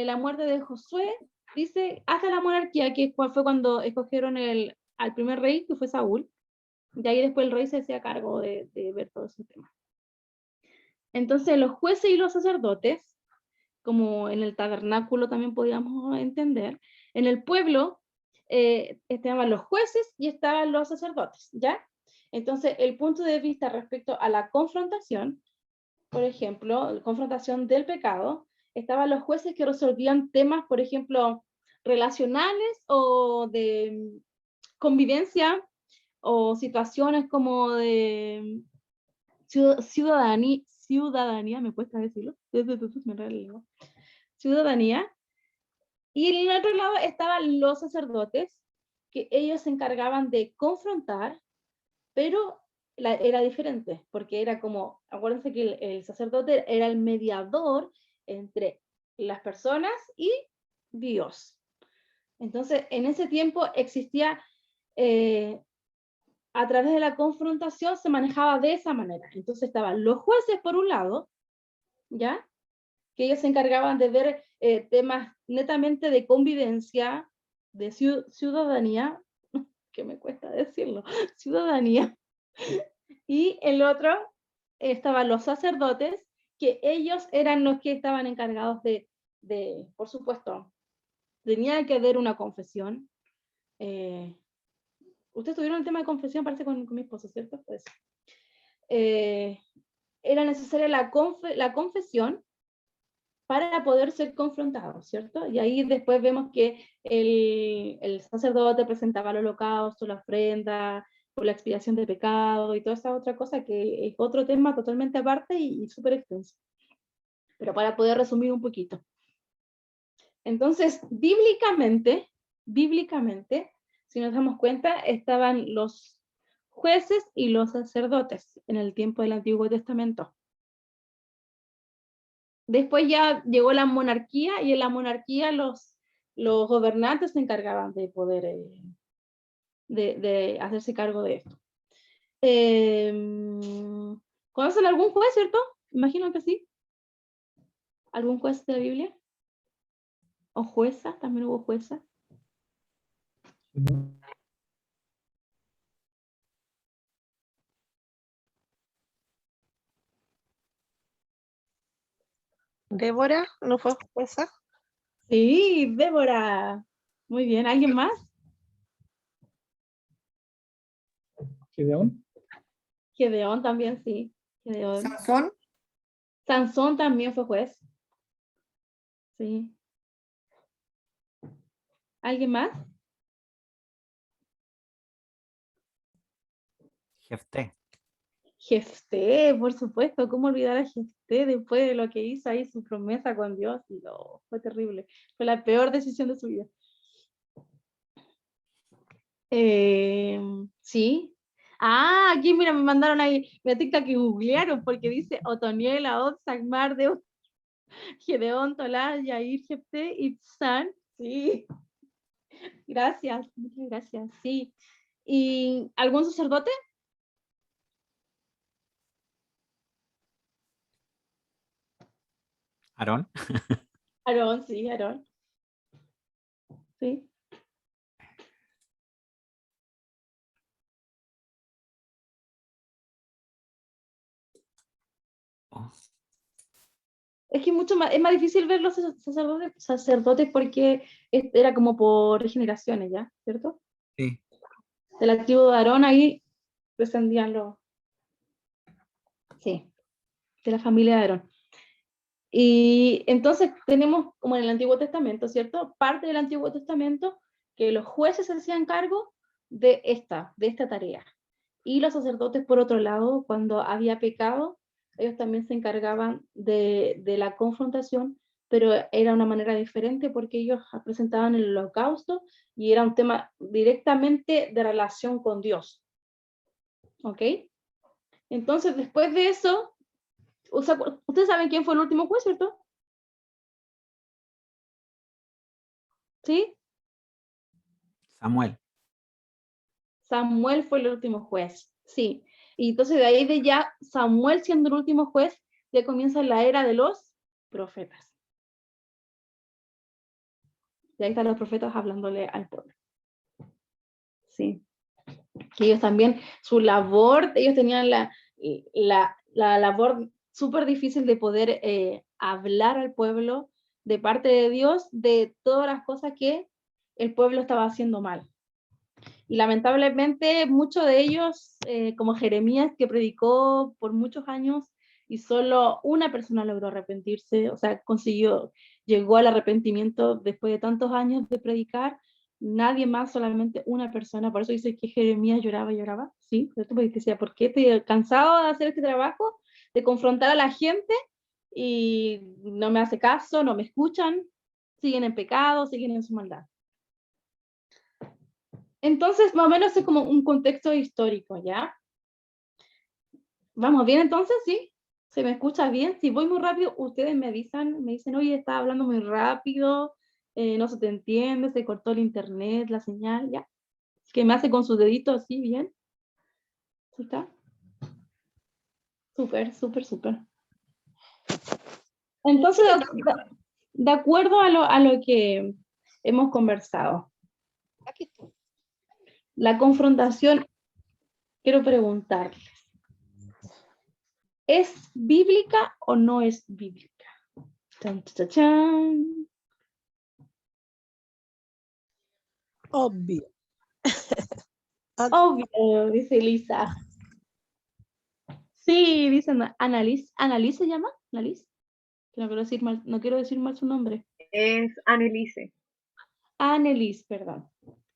la muerte de Josué, dice, hasta la monarquía, que fue cuando escogieron al primer rey, que fue Saúl, y ahí después el rey se hacía cargo de ver todo ese tema. Entonces los jueces y los sacerdotes, como en el tabernáculo también podíamos entender, en el pueblo estaban los jueces y estaban los sacerdotes, ¿ya? Entonces, el punto de vista respecto a la confrontación, por ejemplo, confrontación del pecado, estaban los jueces que resolvían temas, por ejemplo, relacionales o de convivencia o situaciones como de ciudadanía, me cuesta decirlo, ciudadanía. Y en el otro lado estaban los sacerdotes, que ellos se encargaban de confrontar, pero era diferente, porque era como, acuérdense que el sacerdote era el mediador entre las personas y Dios. Entonces, en ese tiempo existía, a través de la confrontación se manejaba de esa manera. Entonces estaban los jueces por un lado, ¿ya? Que ellos se encargaban de ver temas netamente de convivencia, de ciudadanía, que me cuesta decirlo, ciudadanía. Y el otro estaban los sacerdotes, que ellos eran los que estaban encargados por supuesto, tenía que haber una confesión. Ustedes tuvieron el tema de confesión, parece, con mi esposo, ¿cierto? Pues, era necesaria la confesión para poder ser confrontados, ¿cierto? Y ahí después vemos que el sacerdote presentaba el holocausto, la ofrenda, por la expiación de pecado y toda esa otra cosa que es otro tema totalmente aparte y súper extenso. Pero para poder resumir un poquito. Entonces, bíblicamente, si nos damos cuenta, estaban los jueces y los sacerdotes en el tiempo del Antiguo Testamento. Después ya llegó la monarquía y en la monarquía los gobernantes se encargaban de poder de hacerse cargo de esto. ¿Conocen algún juez, cierto? Imagino que sí. ¿Algún juez de la Biblia? ¿O jueza? También hubo jueza. Débora, ¿no fue jueza? Sí, Débora. Muy bien, ¿alguien más? Gideón. Gedeón también, sí. Gedeón. Sansón. Sansón también fue juez. Sí. ¿Alguien más? Jefté. Jefté, por supuesto. ¿Cómo olvidar a Jefté después de lo que hizo ahí, su promesa con Dios? No, fue terrible. Fue la peor decisión de su vida. Sí. Ah, aquí mira, me mandaron ahí, me tinca que googlearon porque dice Otoniel, Aod, Sagmar, de Gedeón, Tolá, Yair, Jefté, Ibzán. Sí. Gracias, muchas gracias. Sí. ¿Y algún sacerdote? Aarón. Aarón, sí, Aarón. Sí. Oh, Es que es más difícil ver los sacerdotes porque era como por generaciones, ¿ya? ¿Cierto? sí. Del activo de Aarón ahí descendían los... Sí, de la familia de Aarón. Y entonces tenemos como en el Antiguo Testamento, ¿cierto? Parte del Antiguo Testamento que los jueces se hacían cargo de esta tarea. Y los sacerdotes, por otro lado, cuando había pecado, ellos también se encargaban de la confrontación, pero era una manera diferente porque ellos presentaban el holocausto y era un tema directamente de relación con Dios. ¿Ok? Entonces, después de eso, ustedes saben quién fue el último juez, ¿cierto? ¿Sí? Samuel. Samuel fue el último juez, sí. Y entonces de ahí de ya, Samuel siendo el último juez, ya comienza la era de los profetas. Y ahí están los profetas hablándole al pueblo. Sí. Que ellos también, su labor, ellos tenían la labor súper difícil de poder hablar al pueblo de parte de Dios de todas las cosas que el pueblo estaba haciendo mal. Y lamentablemente muchos de ellos, como Jeremías, que predicó por muchos años y solo una persona logró arrepentirse, o sea, llegó al arrepentimiento después de tantos años de predicar, nadie más, solamente una persona. Por eso dice que Jeremías lloraba y lloraba, ¿sí? Porque decía, ¿por qué estoy cansado de hacer este trabajo, de confrontar a la gente y no me hace caso, no me escuchan, siguen en pecado, siguen en su maldad? Entonces, más o menos es como un contexto histórico, ¿ya? ¿Vamos bien entonces? ¿Sí? ¿Se me escucha bien? Si voy muy rápido, ustedes me avisan, me dicen, oye, estás hablando muy rápido, no se te entiende, se cortó el internet, la señal, ¿ya? Que me hace con su dedito así, ¿bien? ¿Sí está? Súper, súper, súper. Entonces, de acuerdo a lo que hemos conversado, Aquí está. la confrontación, quiero preguntarles, ¿es bíblica o no es bíblica? Chan, chan, chan. Obvio. Obvio, dice Lisa. Sí, dice Annalise. ¿Annalise se llama? ¿Annalise? No quiero decir mal su nombre. Es Annelise. Annelise, perdón.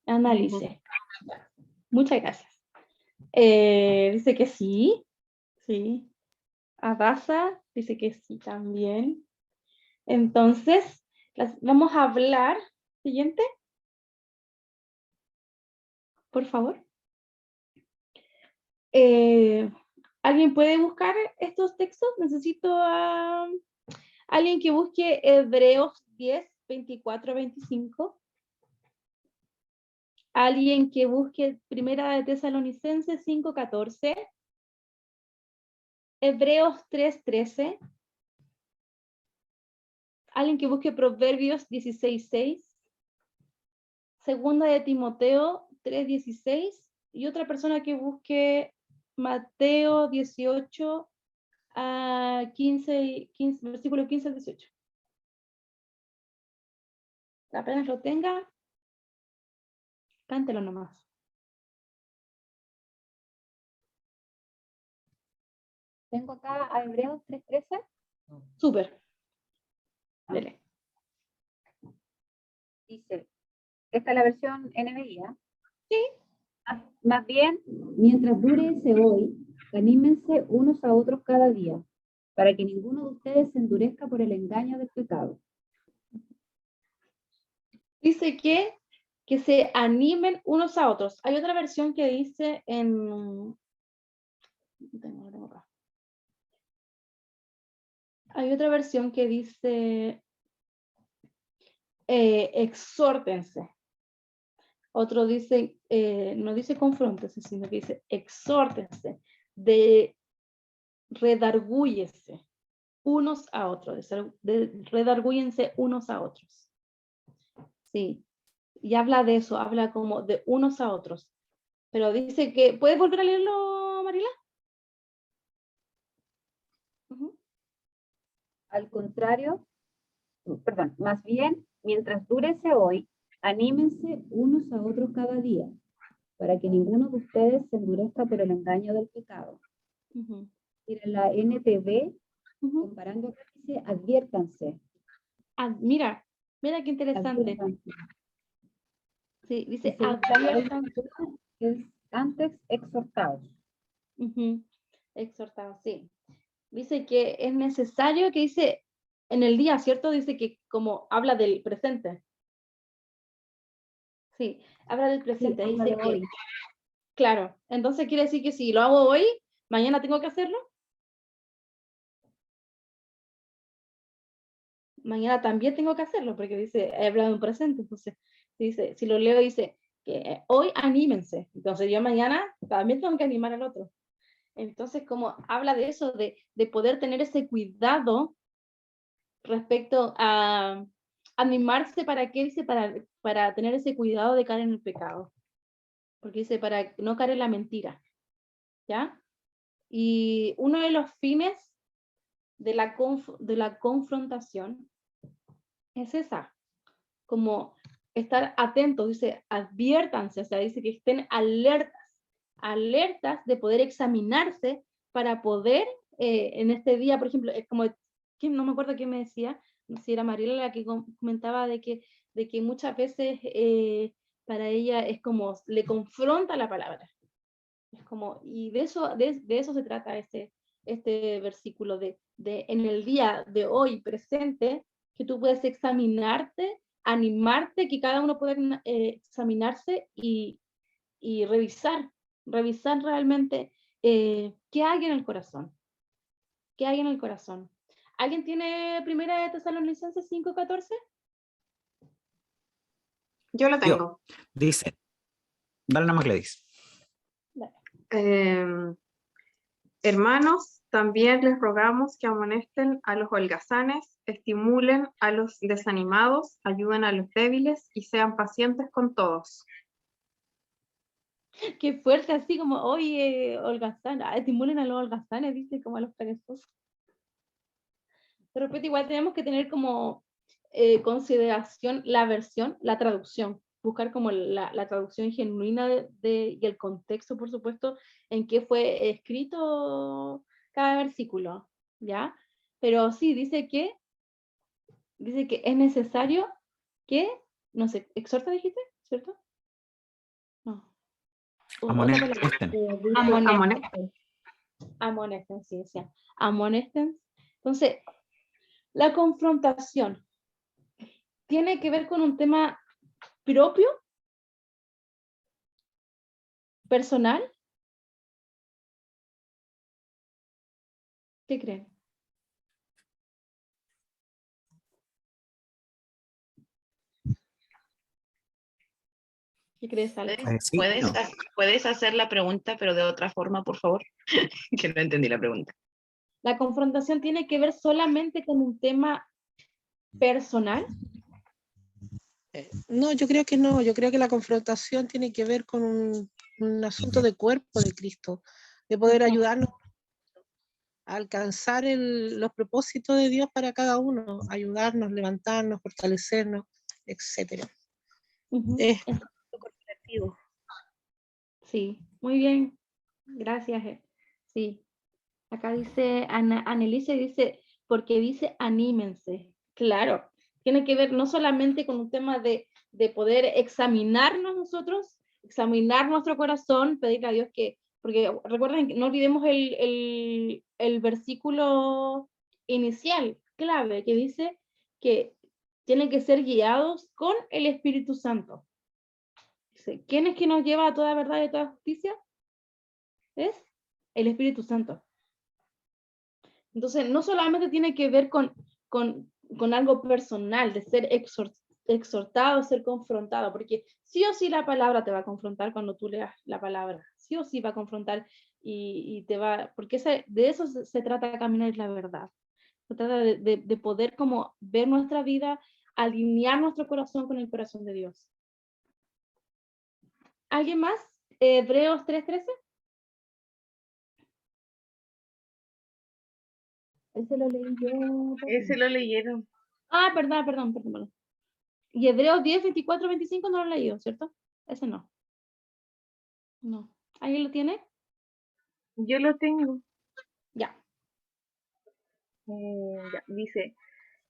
Annalise. Muchas gracias. Dice que sí. Sí. Adasa dice que sí también. Entonces, vamos a hablar. Siguiente. Por favor. ¿Alguien puede buscar estos textos? Necesito a alguien que busque Hebreos 10, 24, 25. Alguien que busque Primera de Tesalonicenses 5, 14. Hebreos 3, 13. Alguien que busque Proverbios 16, 6. Segunda de Timoteo 3, 16. Y otra persona que busque Mateo 18, versículo 15 al 18. Apenas lo tenga, cántelo nomás. Tengo acá a Hebreos 3:13. Súper. Dele. Dice, esta es la versión NBI, ¿eh? Sí. Más bien, mientras dure ese hoy, anímense unos a otros cada día, para que ninguno de ustedes se endurezca por el engaño del pecado. Dice que se animen unos a otros. Hay otra versión que dice en... tengo acá. Hay otra versión que dice exhórtense. Otro dice, no dice confróntense, sino que dice exhórtense, redargúyese unos a otros, redargúyense unos a otros. Sí, y habla de eso, habla como de unos a otros. Pero dice que, ¿puedes volver a leerlo, Marila? Al contrario, perdón, más bien, mientras dure ese hoy, anímense unos a otros cada día, para que ninguno de ustedes se endurezca por el engaño del pecado. Mira, la NTV, comparando acá, dice, adviértanse. Mira qué interesante. Adviértanse. Sí, dice, adviértanse. Es antes exhortados. Exhortados, sí. Dice que es necesario, que dice en el día, ¿cierto? Dice que como habla del presente. Sí, habla del presente. Sí, dice que, hoy. claro, entonces quiere decir que si lo hago hoy, mañana tengo que hacerlo. Mañana también tengo que hacerlo, porque dice, he hablado en presente, entonces, dice, si lo leo, dice que hoy anímense, entonces yo mañana también tengo que animar al otro. Entonces, como habla de eso, de poder tener ese cuidado respecto a animarse, ¿para qué? Dice, para tener ese cuidado de caer en el pecado. Porque dice, para no caer en la mentira, ¿ya? Y uno de los fines de la confrontación es esa, como estar atentos, dice, adviértanse, o sea, dice que estén alertas de poder examinarse para poder, en este día, por ejemplo, es como, no me acuerdo quién me decía, si era Mariela la que comentaba de que muchas veces para ella es como, le confronta la palabra. Es como, y de eso se trata este versículo, de en el día de hoy presente, que tú puedes examinarte, animarte, que cada uno pueda examinarse y revisar realmente qué hay en el corazón. ¿Qué hay en el corazón? ¿Alguien tiene Primera de Tesalonicenses 5:14? Yo lo tengo. Dice, dale nomás, Gladys. Hermanos, también les rogamos que amonesten a los holgazanes, estimulen a los desanimados, ayuden a los débiles y sean pacientes con todos. Qué fuerte, así como, oye, holgazán, estimulen a los holgazanes, dice, como a los perezosos. De repente igual tenemos que tener como consideración la versión, la traducción, buscar como la traducción genuina y el contexto, por supuesto, en qué fue escrito cada versículo, ¿ya? Pero sí, dice que es necesario que, no sé, exhorta dijiste, ¿cierto? No. Amonesten. Amonesten, sí, decía. Amonesten. Entonces, la confrontación tiene que ver con un tema propio, personal. ¿Qué creen? ¿Qué crees, Ale? Sí, no. ¿Puedes hacer la pregunta, pero de otra forma, por favor? Que no entendí la pregunta. ¿La confrontación tiene que ver solamente con un tema personal? No, yo creo que no. Yo creo que la confrontación tiene que ver con un asunto de cuerpo de Cristo, de poder ayudarnos. alcanzar los propósitos de Dios para cada uno, ayudarnos, levantarnos, fortalecernos, etc. Es corporativo. Sí, muy bien. Gracias. Sí. Acá dice, Annelise dice, porque dice anímense. Claro, tiene que ver no solamente con un tema de poder examinarnos nosotros, examinar nuestro corazón, pedirle a Dios que, porque recuerden, no olvidemos el versículo inicial, clave, que dice que tienen que ser guiados con el Espíritu Santo. Dice, ¿quién es que nos lleva a toda verdad y a toda justicia? Es el Espíritu Santo. Entonces, no solamente tiene que ver con algo personal, de ser exhortado, ser confrontado, porque sí o sí la palabra te va a confrontar cuando tú leas la palabra, sí o sí va a confrontar y te va, porque de eso se trata de caminar, es la verdad. Se trata de poder como ver nuestra vida, alinear nuestro corazón con el corazón de Dios. ¿Alguien más? Hebreos 3:13. Ese lo leí yo. Ese lo leyeron. Ah, perdón. Y Hebreos 10, 24, 25 no lo he leído, ¿cierto? Ese no. No. ¿Alguien lo tiene? Yo lo tengo. Ya. Ya, dice,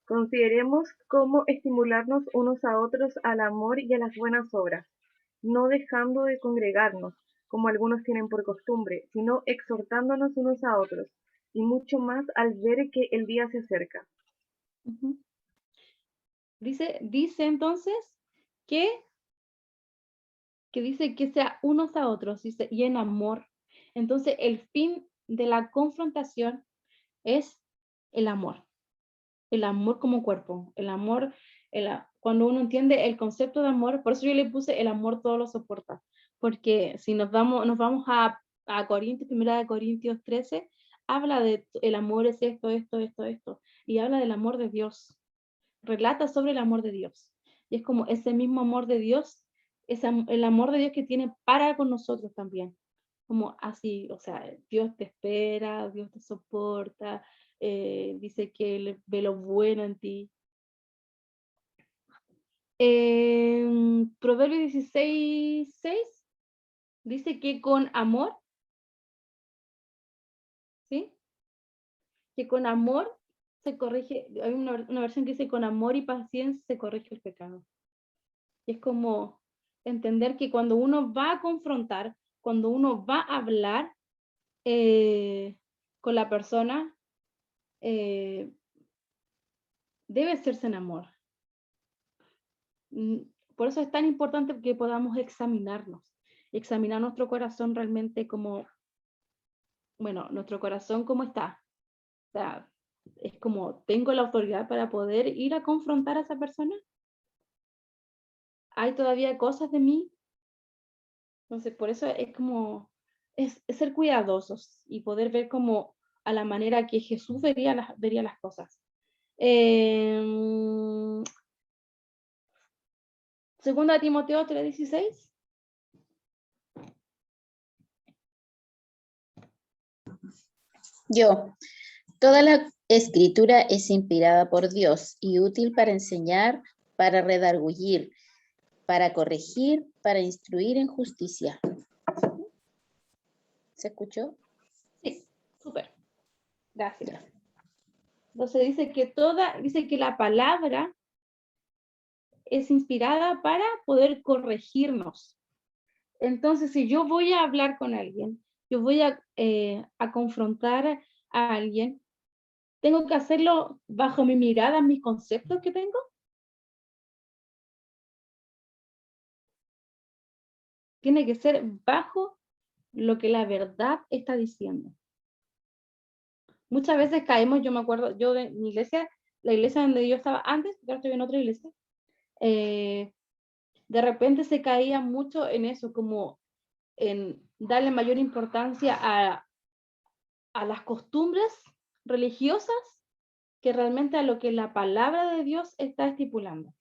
consideremos cómo estimularnos unos a otros al amor y a las buenas obras, no dejando de congregarnos, como algunos tienen por costumbre, sino exhortándonos unos a otros, y mucho más al ver que el día se acerca. Uh-huh. Dice entonces que dice que sea unos a otros, dice, y en amor. Entonces, el fin de la confrontación es el amor como cuerpo, el amor, cuando uno entiende el concepto de amor, por eso yo le puse el amor todo lo soporta, porque si nos vamos a Corintios, 1 Corintios 13, habla de el amor es esto, y habla del amor de Dios, relata sobre el amor de Dios, y es como ese mismo amor de Dios, el amor de Dios que tiene para con nosotros también, como así, o sea, Dios te espera, Dios te soporta, dice que Él ve lo bueno en ti. Proverbios 16:6 dice que con amor, ¿sí? Que con amor se corrige, hay una versión que dice con amor y paciencia se corrige el pecado. Y es como entender que cuando uno va a confrontar, cuando uno va a hablar con la persona, debe hacerse en amor. Por eso es tan importante que podamos examinar nuestro corazón realmente como, bueno, nuestro corazón cómo está. O sea, es como, ¿tengo la autoridad para poder ir a confrontar a esa persona? ¿Hay todavía cosas de mí? Entonces, por eso es como, es ser cuidadosos y poder ver como a la manera que Jesús vería las cosas. Segunda Timoteo 3:16. Toda la escritura es inspirada por Dios y útil para enseñar, para redarguir, para corregir, para instruir en justicia. ¿Se escuchó? Sí, súper. Gracias. Entonces dice que la palabra es inspirada para poder corregirnos. Entonces, si yo voy a hablar con alguien, yo voy a confrontar a alguien, ¿tengo que hacerlo bajo mi mirada, mis conceptos que tengo? Tiene que ser bajo lo que la verdad está diciendo. Muchas veces caemos, yo me acuerdo, yo de mi iglesia, la iglesia donde yo estaba antes, yo estoy en otra iglesia, de repente se caía mucho en eso, como en darle mayor importancia a las costumbres religiosas que realmente a lo que la palabra de Dios está estipulando,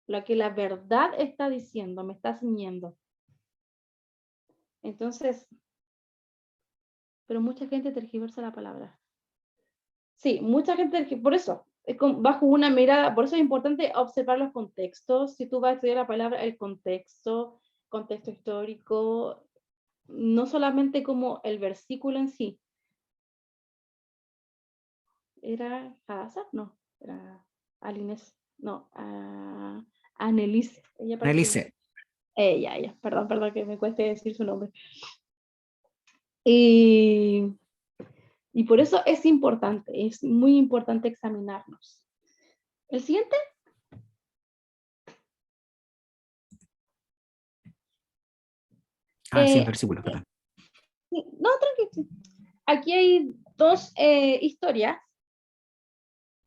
lo que la verdad está diciendo, me está ciñendo. Entonces, pero mucha gente tergiversa la palabra. Sí, mucha gente, por eso, bajo una mirada, por eso es importante observar los contextos. Si tú vas a estudiar la palabra, el contexto histórico, no solamente como el versículo en sí. ¿Era Hadasa? No, era Alines, no, Annelise. Ella Annelise. Ella, perdón que me cueste decir su nombre. Y por eso es importante, es muy importante examinarnos. ¿El siguiente? Sí, el versículo, perdón. No, tranquilo. Aquí hay dos historias.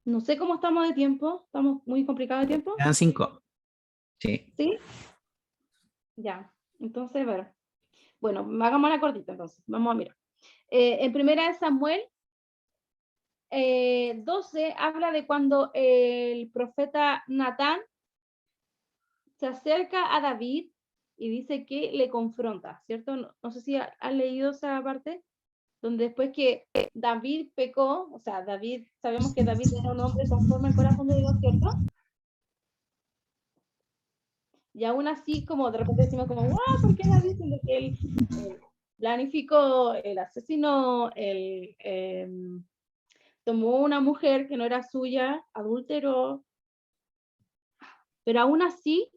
No sé cómo estamos de tiempo. ¿Estamos muy complicados de tiempo? Quedan 5. Sí. ¿Sí? Ya. Entonces, a ver. Bueno, hagamos la cortita entonces. Vamos a mirar. En primera de Samuel 12 habla de cuando el profeta Natán se acerca a David y dice que le confronta, ¿cierto? No sé si has leído esa parte, donde después que David pecó, o sea, sabemos que David era un hombre conforme al corazón de Dios, ¿cierto? Y aún así, como de repente decimos como, wow, ¿por qué David? Siendo que él planificó, él asesinó, él tomó una mujer que no era suya, adulteró, pero aún así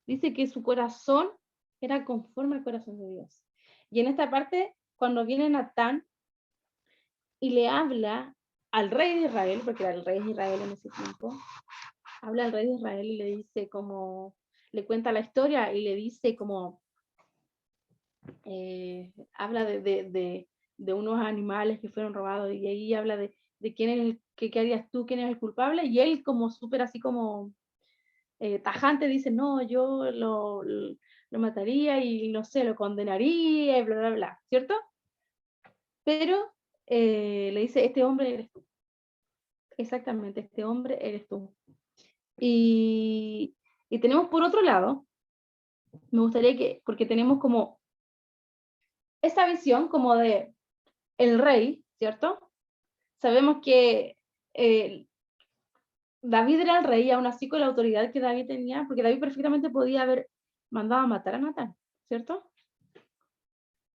dice que su corazón era conforme al corazón de Dios. Y en esta parte, cuando viene Natán y le habla al rey de Israel, porque era el rey de Israel en ese tiempo, habla al rey de Israel y le dice como, le cuenta la historia y le dice como, habla de unos animales que fueron robados y ahí habla de quién es qué harías tú, quién es el culpable, y él como súper así como tajante dice, no, yo lo mataría y no sé, lo condenaría y bla, bla, bla, ¿cierto? Pero le dice, este hombre eres tú. Exactamente, este hombre eres tú. Y tenemos por otro lado, me gustaría que, porque tenemos como esta visión como de el rey, ¿cierto? Sabemos que David era el rey, aún así con la autoridad que David tenía, porque David perfectamente podía haber mandado a matar a Natán, ¿cierto?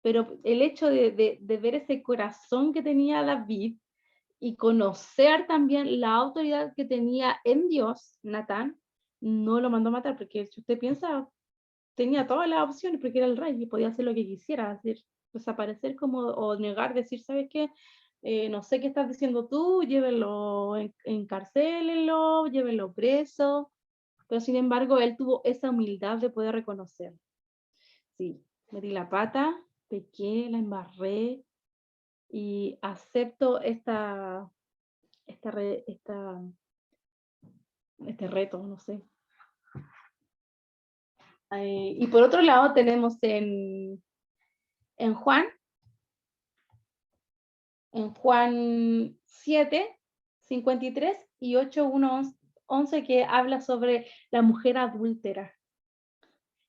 Pero el hecho de ver ese corazón que tenía David y conocer también la autoridad que tenía en Dios, Natán, no lo mandó a matar, porque si usted piensa, tenía todas las opciones, porque era el rey y podía hacer lo que quisiera, decir, desaparecer como, o negar, decir, ¿sabes qué? No sé qué estás diciendo tú, llévenlo, encarcélenlo, llévenlo preso, pero sin embargo él tuvo esa humildad de poder reconocer, sí, metí la pata, pequé, la embarré y acepto este reto, no sé. Y por otro lado tenemos en Juan 7, 53 y 8, 1, 11, que habla sobre la mujer adúltera.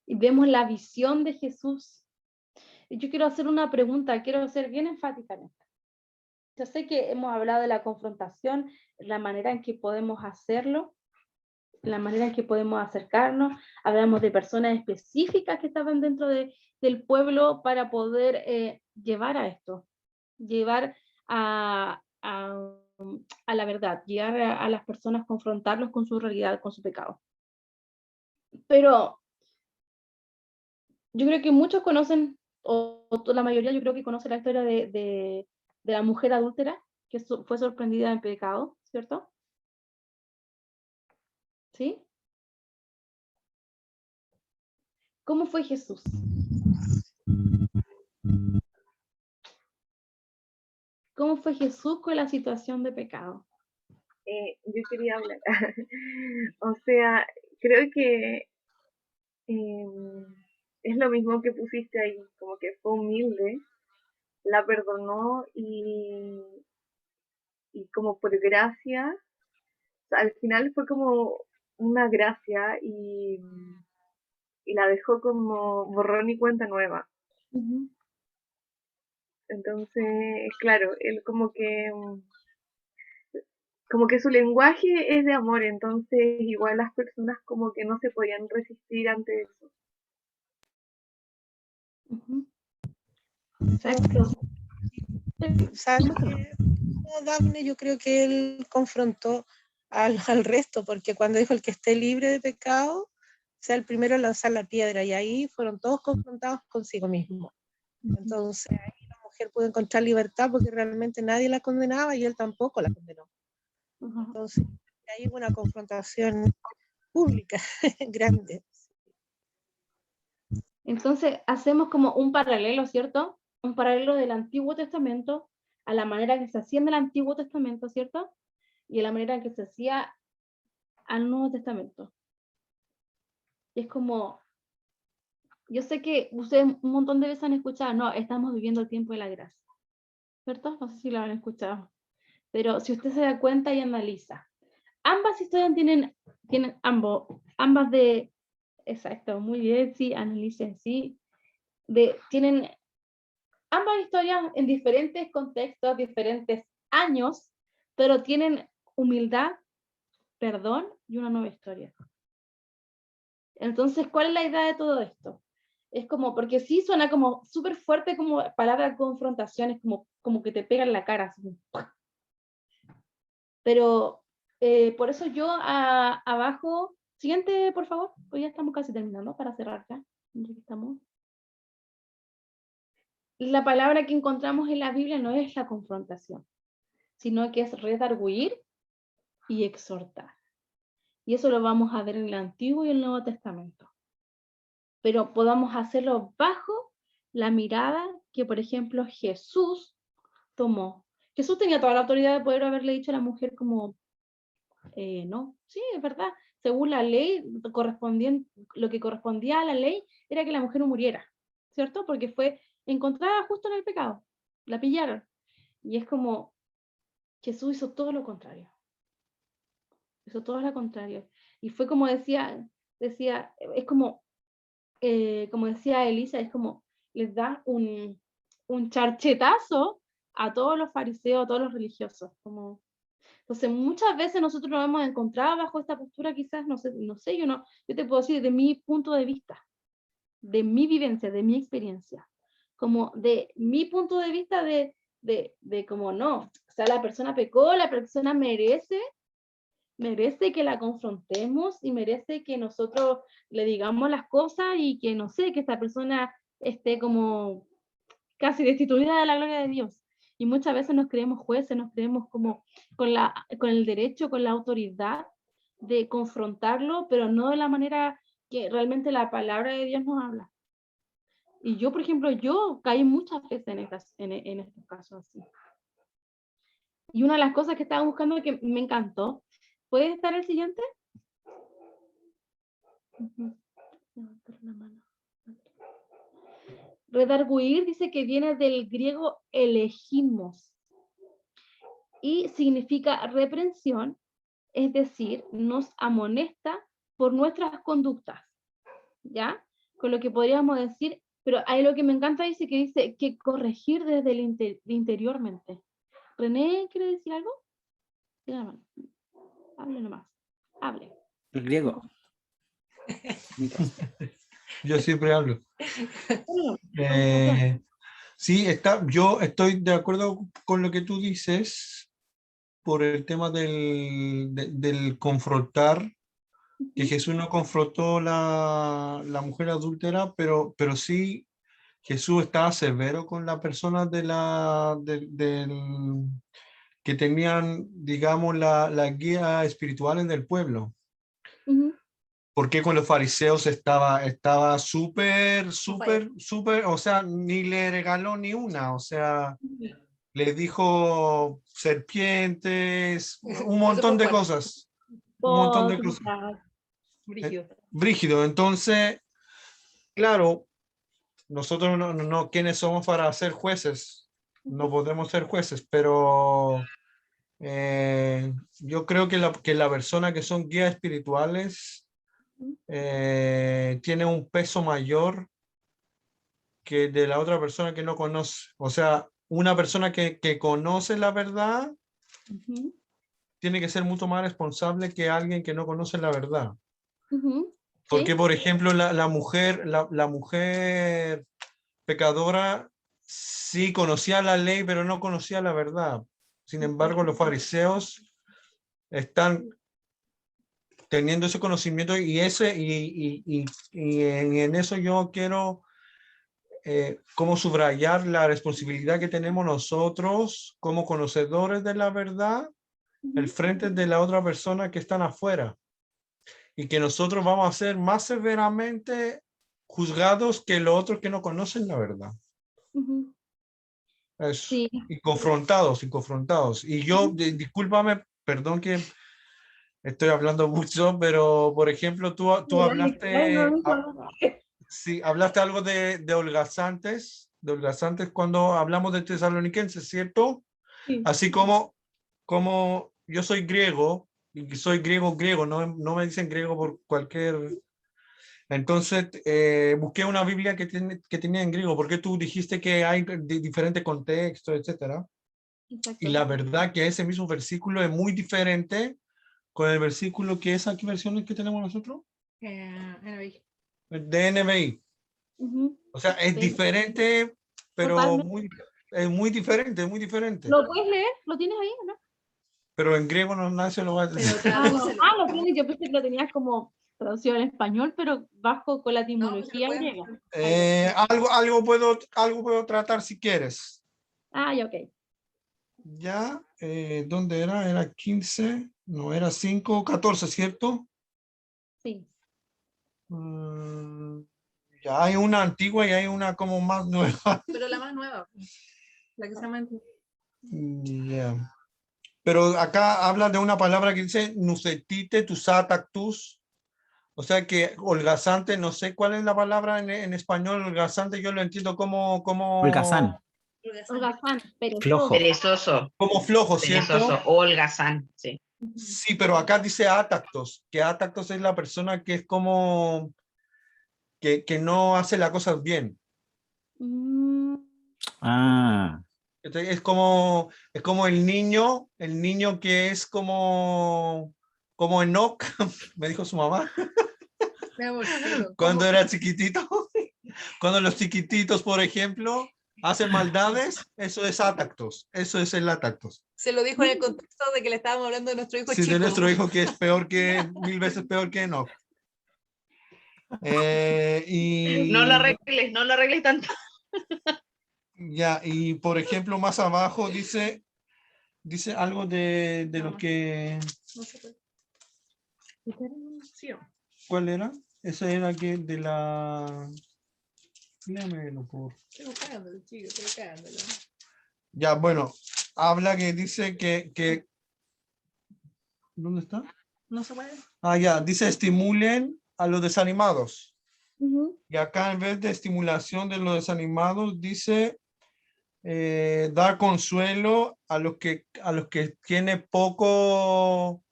Y vemos la visión de Jesús. Y yo quiero hacer una pregunta, quiero ser bien enfática en esto. Yo sé que hemos hablado de la confrontación, la manera en que podemos hacerlo, la manera en que podemos acercarnos, hablamos de personas específicas que estaban dentro del pueblo para poder llevar a esto, llevar a la verdad, llegar a las personas, confrontarlos con su realidad, con su pecado. Pero yo creo que muchos conocen, o la mayoría yo creo que conoce la historia de la mujer adúltera, que fue sorprendida en pecado, ¿cierto? ¿Sí? ¿Cómo fue Jesús? ¿Cómo fue Jesús con la situación de pecado? Yo quería hablar. O sea, creo que es lo mismo que pusiste ahí, como que fue humilde, la perdonó y como por gracia, o sea, al final fue como una gracia y la dejó como borrón y cuenta nueva. Entonces, claro, él como que como que su lenguaje es de amor, entonces igual las personas como que no se podían resistir ante eso. Ujú. Exacto. ¿Sabes lo que Dafne? Yo creo que él confrontó al resto, porque cuando dijo el que esté libre de pecado, sea el primero en lanzar la piedra, y ahí fueron todos confrontados consigo mismos. Entonces ahí la mujer pudo encontrar libertad porque realmente nadie la condenaba y él tampoco la condenó. Ujú. Entonces ahí hubo una confrontación pública grande. Entonces hacemos como un paralelo, ¿cierto? Un paralelo del Antiguo Testamento a la manera que se hacía en el Antiguo Testamento, ¿cierto? Y a la manera que se hacía al Nuevo Testamento. Y es como, yo sé que ustedes un montón de veces han escuchado, no, estamos viviendo el tiempo de la gracia, ¿cierto? No sé si lo han escuchado. Pero si usted se da cuenta y analiza, ambas historias tienen ambas de, exacto, muy bien, sí, analicen, sí, tienen ambas historias en diferentes contextos, diferentes años, pero tienen humildad, perdón y una nueva historia. Entonces, ¿cuál es la idea de todo esto? Es como, porque sí suena como súper fuerte como palabra de confrontación, es como que te pega en la cara, así como, ¡pua! Pero por eso yo abajo, siguiente por favor, pues ya estamos casi terminando para cerrar ya. Ya que estamos. La palabra que encontramos en la Biblia no es la confrontación, sino que es redarguir y exhortar. Y eso lo vamos a ver en el Antiguo y el Nuevo Testamento. Pero podamos hacerlo bajo la mirada que, por ejemplo, Jesús tomó. Jesús tenía toda la autoridad de poder haberle dicho a la mujer como, no, sí, es verdad. Según la ley, lo que correspondía a la ley era que la mujer no muriera, ¿cierto? Porque fue encontrada justo en el pecado, la pillaron. Y es como, Jesús hizo todo lo contrario. Hizo todo lo contrario. Y fue como decía, es como decía Elisa, es como les da un charchetazo a todos los fariseos, a todos los religiosos. Entonces, muchas veces nosotros nos hemos encontrado bajo esta postura, quizás, no sé, yo te puedo decir de mi punto de vista, de mi vivencia, de mi experiencia, como de mi punto de vista de como no, o sea, la persona pecó, la persona merece que la confrontemos y merece que nosotros le digamos las cosas y que, no sé, que esta persona esté como casi destituida de la gloria de Dios. Y muchas veces nos creemos jueces, nos creemos como con el derecho, con la autoridad de confrontarlo, pero no de la manera que realmente la palabra de Dios nos habla. Y yo, por ejemplo, yo caí muchas veces en estos casos así. Y una de las cosas que estaba buscando que me encantó, ¿puede estar el siguiente? Levantar la mano. Redarguir dice que viene del griego elegimos y significa reprensión, es decir, nos amonesta por nuestras conductas, ¿ya? Con lo que podríamos decir, pero hay lo que me encanta, dice que corregir desde el interiormente. René, ¿quiere decir algo? Hable nomás, hable. El griego. Yo siempre hablo. Sí, yo estoy de acuerdo con lo que tú dices por el tema del confrontar, que Jesús no confrontó la mujer adúltera, pero sí Jesús estaba severo con las personas que tenían, digamos, la guía espiritual del pueblo. Porque con los fariseos estaba súper, o sea, ni le regaló ni una, o sea, le dijo serpientes, un montón de cosas. Un montón de cosas. Brígido. Entonces, claro, nosotros no, ¿quiénes somos para ser jueces? No podemos ser jueces, pero yo creo que la persona que son guías espirituales tiene un peso mayor que de la otra persona que no conoce. O sea, una persona que conoce la verdad tiene que ser mucho más responsable que alguien que no conoce la verdad. Ujú, Porque, sí. por ejemplo, la mujer pecadora sí conocía la ley, pero no conocía la verdad. Sin embargo, los fariseos están teniendo ese conocimiento y en eso yo quiero como subrayar la responsabilidad que tenemos nosotros como conocedores de la verdad al frente de la otra persona que están afuera, y que nosotros vamos a ser más severamente juzgados que los otros que no conocen la verdad. Ujú, Eso. sí. Y confrontados. Y yo, discúlpame, perdón que estoy hablando mucho, pero por ejemplo, tú hablaste, sí, hablaste algo de holgazantes, cuando hablamos de tesalonicenses, ¿cierto? Sí. Así como yo soy griego, y soy griego, no me dicen griego por cualquier... Entonces, busqué una Biblia que tenía en griego, porque tú dijiste que hay diferentes contextos, etcétera. Exacto. Y la verdad que ese mismo versículo es muy diferente con el versículo que es, ¿qué versión es que tenemos nosotros? NBI. De NBI. Ujú, O sea, es sí. diferente, pero Totalmente. es muy diferente, muy diferente. ¿Lo puedes leer? ¿Lo tienes ahí o no? Pero en griego no nadie se lo va a decir. Pero Ah, no. tradúcelo. Ah, lo tienes. Yo pensé que lo tenías como traducido en español, pero bajo con la etimología griega. Algo puedo tratar si quieres. Ah, ya, ok. Ya, ¿dónde era? Era 15, no era 5, 14, ¿cierto? Sí. Ya hay una antigua y hay una como más nueva. Pero la más nueva, la que se llama... Ya. Pero acá habla de una palabra que dice nucetite, tusatactus. O sea que holgazante, no sé cuál es la palabra en español, holgazante, yo lo entiendo como Holgazán, Holgazán, flojo. Perezoso. como flojo, ¿cierto? Perezoso. Holgazán, sí. Sí, pero acá dice atactos, que atactos es la persona que es como que no hace las cosas bien. Mm, Ah, Entonces, es como el niño que es como Enoch, me dijo su mamá, Mi amorcito. cuando era chiquitito. Cuando los chiquititos, por ejemplo, hacen maldades, eso es atactos, eso es el atactos. Se lo dijo en el contexto de que le estábamos hablando de nuestro hijo Sí, chico. de nuestro hijo que es peor mil veces peor que Enoch. No lo arregles tanto. Ya, y por ejemplo, más abajo dice algo de lo que... No se puede. Sí, o no. ¿Cuál era? Esa era que de la... Léamelo, por... Estoy buscándolo, chico, estoy buscándolo. Ya, bueno, habla que dice que... ¿Dónde está? No se puede. Ah, ya, dice estimulen a los desanimados. ujú. Y acá en vez de estimulación de los desanimados, dice dar consuelo a los que tiene poco,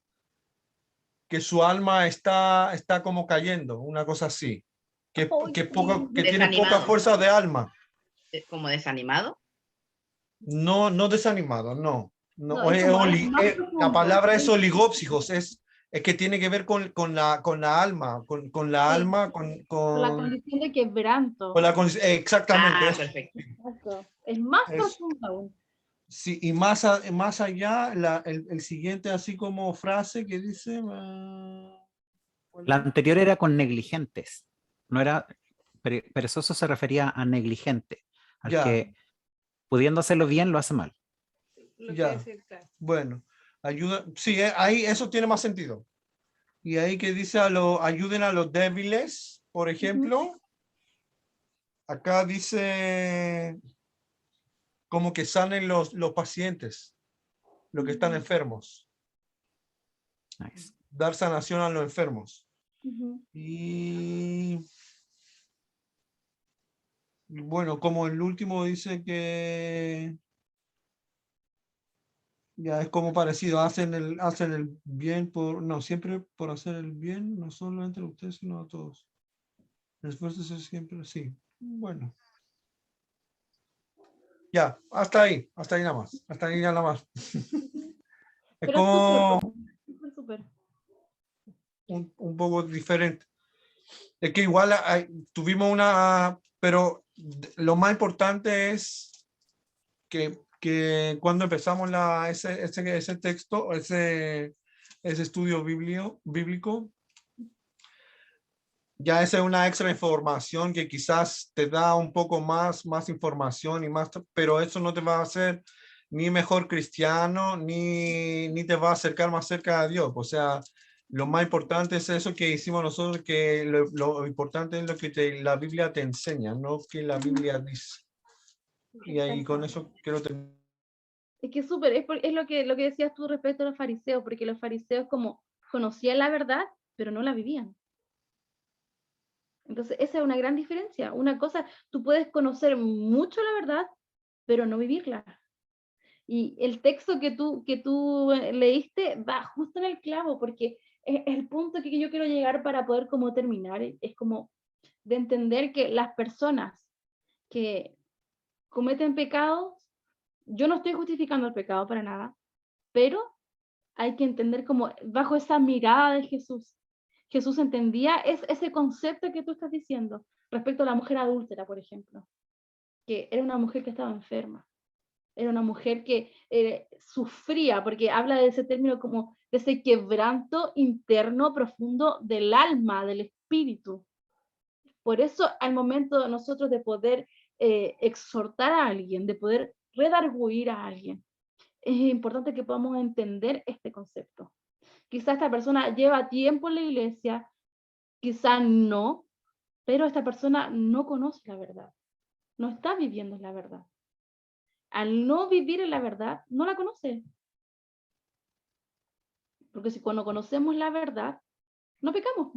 que su alma está como cayendo, una cosa así. Que tiene poca Desanimado. fuerza de alma. Como desanimado. No desanimado, no. No, es como algo más La profundo. palabra es oligópsicos, es que tiene que ver con la alma, con la Sí. alma, Con la condición de quebranto. exactamente. Ah, perfecto. Exacto. Es más Es- profundo aún. Sí, y más allá, el siguiente así como frase que dice... ¿cuál la era? anterior era con negligentes. No era, perezoso se refería a negligente, al Ya, que pudiendo hacerlo bien lo hace mal. Lo Ya. que decir, claro. bueno, ayuda, sí, ahí eso tiene más sentido. Y ahí que dice ayuden a los débiles, por ejemplo, acá dice como que sanen los pacientes, los que están enfermos, Nice. dar sanación a los enfermos. Ujú. Y bueno, como el último dice que ya es como parecido, hacen el bien siempre por hacer el bien, no solo entre ustedes, sino a todos. El esfuerzo es siempre, sí. Bueno. Ya, hasta ahí nada más, hasta ahí nada más. Es Pero como súper. un poco diferente. Es que igual tuvimos una, pero lo más importante es que cuando empezamos ese texto, ese estudio bíblico, ya esa es una extra información que quizás te da un poco más información y más, pero eso no te va a hacer ni mejor cristiano, ni te va a acercar más cerca a Dios. O sea, lo más importante es eso que hicimos nosotros, que lo importante es lo que la Biblia te enseña, no que la Biblia dice. Y ahí con eso quiero terminar. Es que es súper, es lo que decías tú respecto a los fariseos, porque los fariseos como conocían la verdad, pero no la vivían. Entonces, esa es una gran diferencia. Una cosa, tú puedes conocer mucho la verdad, pero no vivirla. Y el texto que tú leíste va justo en el clavo, porque es el punto que yo quiero llegar para poder como terminar, es como de entender que las personas que cometen pecados, yo no estoy justificando el pecado para nada, pero hay que entender como bajo esa mirada de Jesús. Jesús entendía ese concepto que tú estás diciendo respecto a la mujer adúltera, por ejemplo, que era una mujer que estaba enferma, era una mujer que sufría, porque habla de ese término como de ese quebranto interno profundo del alma, del espíritu. Por eso al momento de nosotros de poder exhortar a alguien, de poder redarguir a alguien, es importante que podamos entender este concepto. Quizá esta persona lleva tiempo en la iglesia, quizá no, pero esta persona no conoce la verdad, no está viviendo la verdad. Al no vivir en la verdad, no la conoce. Porque si cuando conocemos la verdad, no pecamos.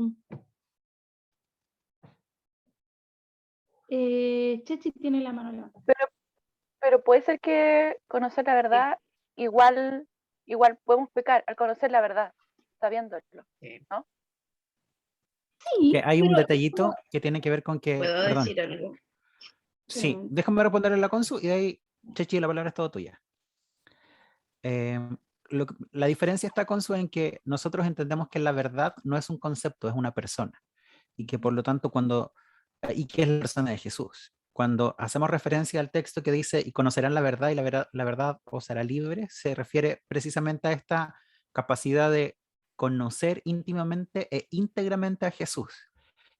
Chechi tiene la mano levantada. Pero puede ser que conocer la verdad, igual podemos pecar al conocer la verdad, sabiéndolo, ¿no? Sí, Que hay un detallito que tiene que ver con que, ¿Puedo perdón, decir algo? sí, déjame responderle la consu y de ahí, Chechi, la palabra es todo tuya. La diferencia está, Consu, en que nosotros entendemos que la verdad no es un concepto, es una persona. Y que por lo tanto y que es la persona de Jesús. Cuando hacemos referencia al texto que dice, y conocerán la verdad y la verdad os hará libre, se refiere precisamente a esta capacidad de conocer íntimamente e íntegramente a Jesús.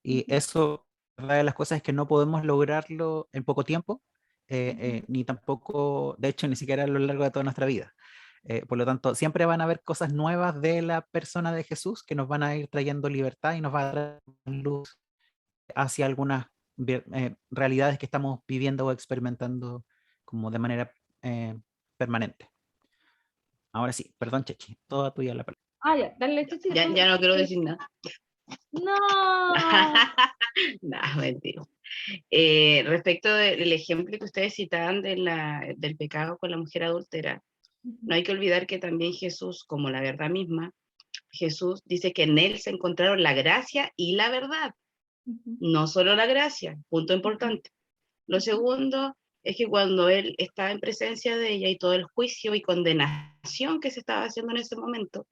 Y eso, la verdad de las cosas es que no podemos lograrlo en poco tiempo, ni tampoco, de hecho, ni siquiera a lo largo de toda nuestra vida. Por lo tanto, siempre van a haber cosas nuevas de la persona de Jesús que nos van a ir trayendo libertad y nos va a traer luz hacia algunas realidades que estamos viviendo o experimentando como de manera permanente. Ahora sí, perdón, Chechi, toda tuya la palabra. Ah, ya, dale, Chechi. Ya no quiero decir nada. No. No, mentira. Respecto del ejemplo que ustedes citaban del pecado con la mujer adúltera, no hay que olvidar que también Jesús, como la verdad misma, Jesús dice que en él se encontraron la gracia y la verdad, no solo la gracia, punto importante. Lo segundo es que cuando él estaba en presencia de ella y todo el juicio y condenación que se estaba haciendo en ese momento,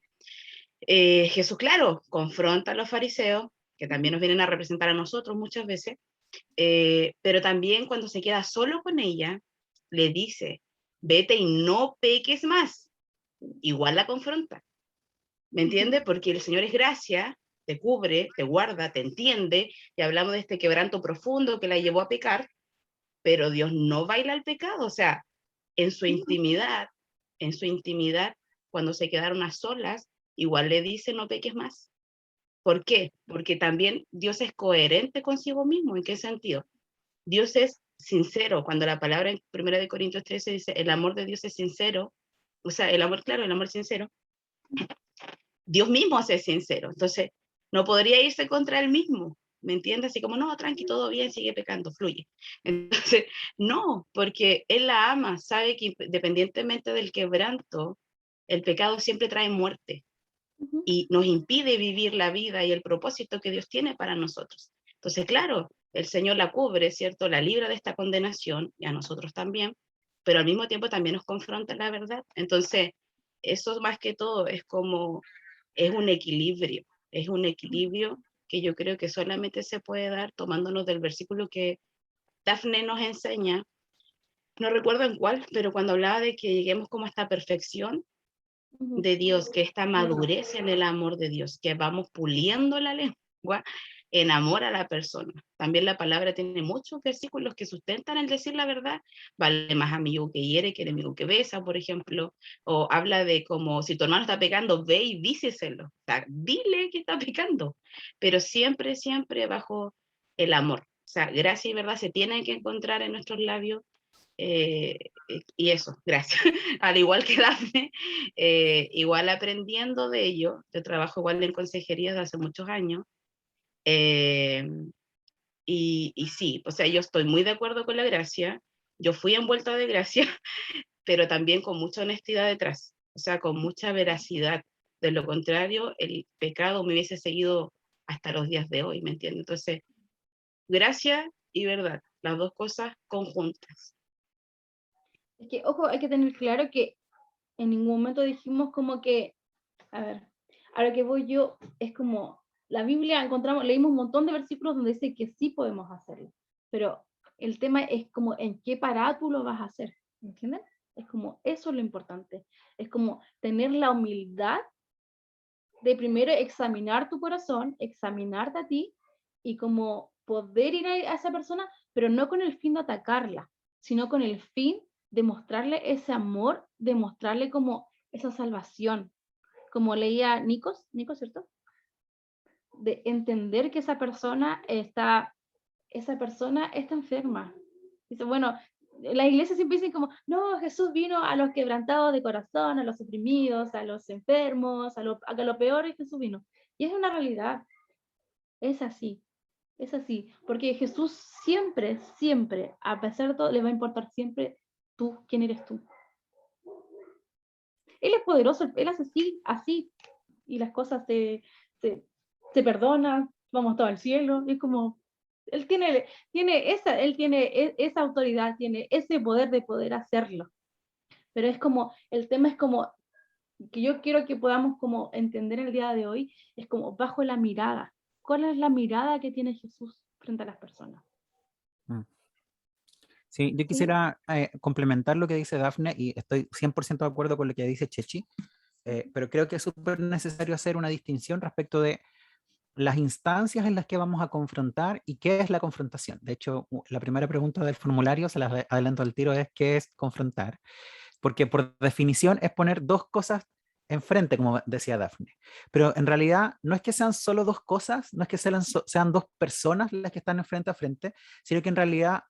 Jesús, claro, confronta a los fariseos, que también nos vienen a representar a nosotros muchas veces, pero también cuando se queda solo con ella, le dice, vete y no peques más. Igual la confronta. ¿Me entiendes? Porque el Señor es gracia, te cubre, te guarda, te entiende, y hablamos de este quebranto profundo que la llevó a pecar, pero Dios no baila el pecado, o sea, en su intimidad, cuando se quedaron a solas, igual le dice, no peques más. ¿Por qué? Porque también Dios es coherente consigo mismo. ¿En qué sentido? Dios es sincero. Cuando la palabra en 1 Corintios 13 dice, el amor de Dios es sincero, o sea, el amor, claro, el amor sincero, Dios mismo es sincero. Entonces, no podría irse contra él mismo, ¿me entiendes? Así como, no, tranqui, todo bien, sigue pecando, fluye. Entonces, no, porque él la ama, sabe que independientemente del quebranto, el pecado siempre trae muerte y nos impide vivir la vida y el propósito que Dios tiene para nosotros. Entonces, claro, el Señor la cubre, ¿cierto? La libra de esta condenación y a nosotros también, pero al mismo tiempo también nos confronta la verdad. Entonces, eso más que todo es como, es un equilibrio que yo creo que solamente se puede dar tomándonos del versículo que Dafne nos enseña, no recuerdo en cuál, pero cuando hablaba de que lleguemos como a esta perfección de Dios, que esta madurez en el amor de Dios, que vamos puliendo la lengua en amor a la persona. También la palabra tiene muchos versículos que sustentan el decir la verdad. Vale más amigo que hiere que enemigo que besa, por ejemplo. O habla de como si tu hermano está pecando, ve y díceselo. O sea, dile que está pecando. Pero siempre, siempre bajo el amor. O sea, gracia y verdad se tienen que encontrar en nuestros labios. Y eso, gracias. Al igual que Dafne, igual aprendiendo de ello. Yo trabajo igual en consejería desde hace muchos años. Y sí, o sea, yo estoy muy de acuerdo con la gracia, yo fui envuelta de gracia, pero también con mucha honestidad detrás, o sea, con mucha veracidad. De lo contrario, el pecado me hubiese seguido hasta los días de hoy, ¿me entiendes? Entonces, gracia y verdad, las dos cosas conjuntas. Es que, ojo, hay que tener claro que en ningún momento dijimos como que, a ver, a lo que voy yo, es como, la Biblia leímos un montón de versículos donde dice que sí podemos hacerlo, pero el tema es como en qué parada tú lo vas a hacer, ¿entiendes? Es como, eso es lo importante, es como tener la humildad de primero examinar tu corazón, examinarte a ti, y como poder ir a esa persona, pero no con el fin de atacarla, sino con el fin de mostrarle ese amor, de mostrarle como esa salvación, como leía Nikos, ¿cierto? De entender que esa persona está enferma. Dice, bueno, la iglesia siempre dice como, no, Jesús vino a los quebrantados de corazón, a los oprimidos, a los enfermos, a lo peor es Jesús vino. Y es una realidad, es así, porque Jesús siempre, siempre, a pesar de todo, le va a importar siempre tú, quién eres tú. Él es poderoso, Él hace así, y las cosas se perdonan, vamos todos al cielo, es como, Él tiene esa autoridad, tiene ese poder de poder hacerlo. Pero es como, el tema es como, que yo quiero que podamos como entender el día de hoy, es como bajo la mirada. ¿Cuál es la mirada que tiene Jesús frente a las personas? Sí, yo quisiera complementar lo que dice Dafne, y estoy 100% de acuerdo con lo que dice Chechi, pero creo que es súper necesario hacer una distinción respecto de las instancias en las que vamos a confrontar y qué es la confrontación. De hecho, la primera pregunta del formulario, se las adelanto al tiro, es ¿qué es confrontar? Porque por definición es poner dos cosas enfrente, como decía Dafne. Pero en realidad no es que sean solo dos cosas, no es que sean dos personas las que están enfrente a frente, sino que en realidad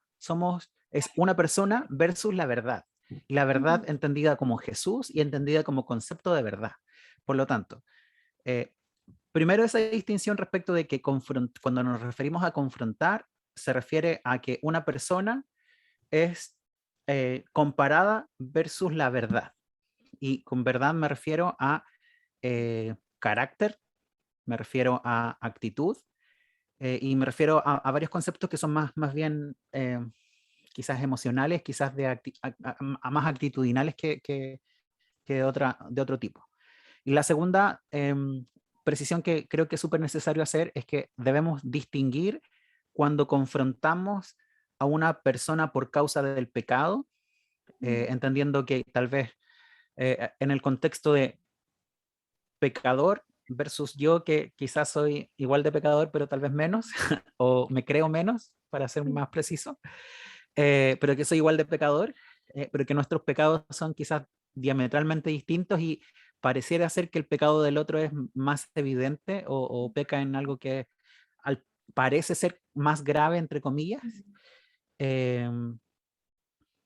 es una persona versus la verdad. Y la verdad entendida como Jesús y entendida como concepto de verdad. Por lo tanto, primero esa distinción respecto de que cuando nos referimos a confrontar, se refiere a que una persona es comparada versus la verdad. Y con verdad me refiero a carácter, me refiero a actitud, y me refiero a varios conceptos que son más bien quizás emocionales, quizás a más actitudinales que de otro tipo. Y la segunda precisión que creo que es súper necesario hacer es que debemos distinguir cuando confrontamos a una persona por causa del pecado, entendiendo que tal vez en el contexto de pecador versus yo, que quizás soy igual de pecador, pero tal vez menos, o me creo menos, para ser más preciso, pero que soy igual de pecador, pero que nuestros pecados son quizás diametralmente distintos y pareciera ser que el pecado del otro es más evidente o peca en algo que parece ser más grave, entre comillas.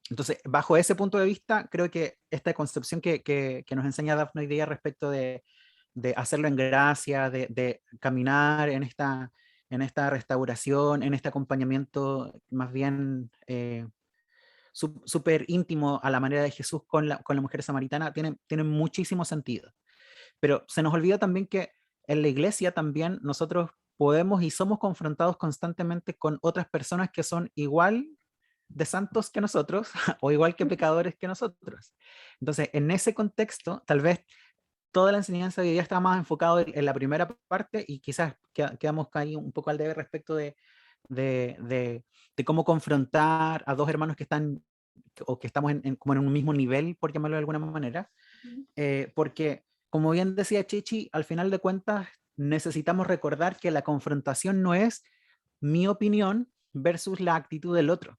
Entonces, bajo ese punto de vista, creo que esta concepción que nos enseña Dafne hoy día respecto de hacerlo en gracia, de caminar en esta restauración, en este acompañamiento más bien súper íntimo a la manera de Jesús con la mujer samaritana, tiene muchísimo sentido. Pero se nos olvida también que en la iglesia también nosotros podemos y somos confrontados constantemente con otras personas que son igual de santos que nosotros o igual que pecadores que nosotros. Entonces, en ese contexto, tal vez toda la enseñanza de hoy día está más enfocado en la primera parte y quizás quedamos ahí un poco al debe respecto de cómo confrontar a dos hermanos que están o que estamos como en un mismo nivel, por llamarlo de alguna manera, porque como bien decía Chichi, al final de cuentas necesitamos recordar que la confrontación no es mi opinión versus la actitud del otro.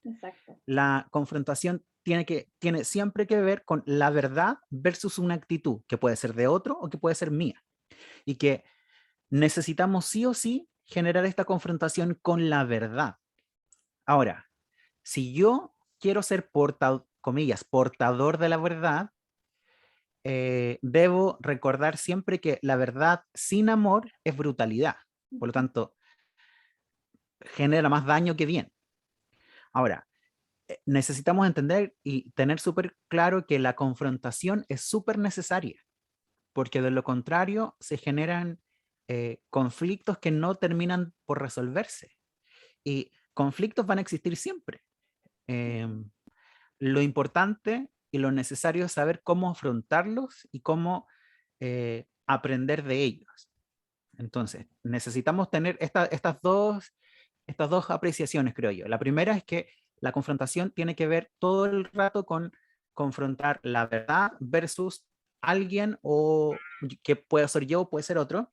Exacto. La confrontación tiene siempre que ver con la verdad versus una actitud, que puede ser de otro o que puede ser mía. Y que necesitamos sí o sí generar esta confrontación con la verdad. Ahora, si yo quiero ser comillas, portador de la verdad, debo recordar siempre que la verdad sin amor es brutalidad. Por lo tanto, genera más daño que bien. Ahora, necesitamos entender y tener súper claro que la confrontación es súper necesaria, porque de lo contrario se generan conflictos que no terminan por resolverse. Y conflictos van a existir siempre. Lo importante y lo necesario es saber cómo afrontarlos y cómo aprender de ellos. Entonces, necesitamos tener estas dos apreciaciones, creo yo. La primera es que la confrontación tiene que ver todo el rato con confrontar la verdad versus alguien o que puede ser yo o puede ser otro,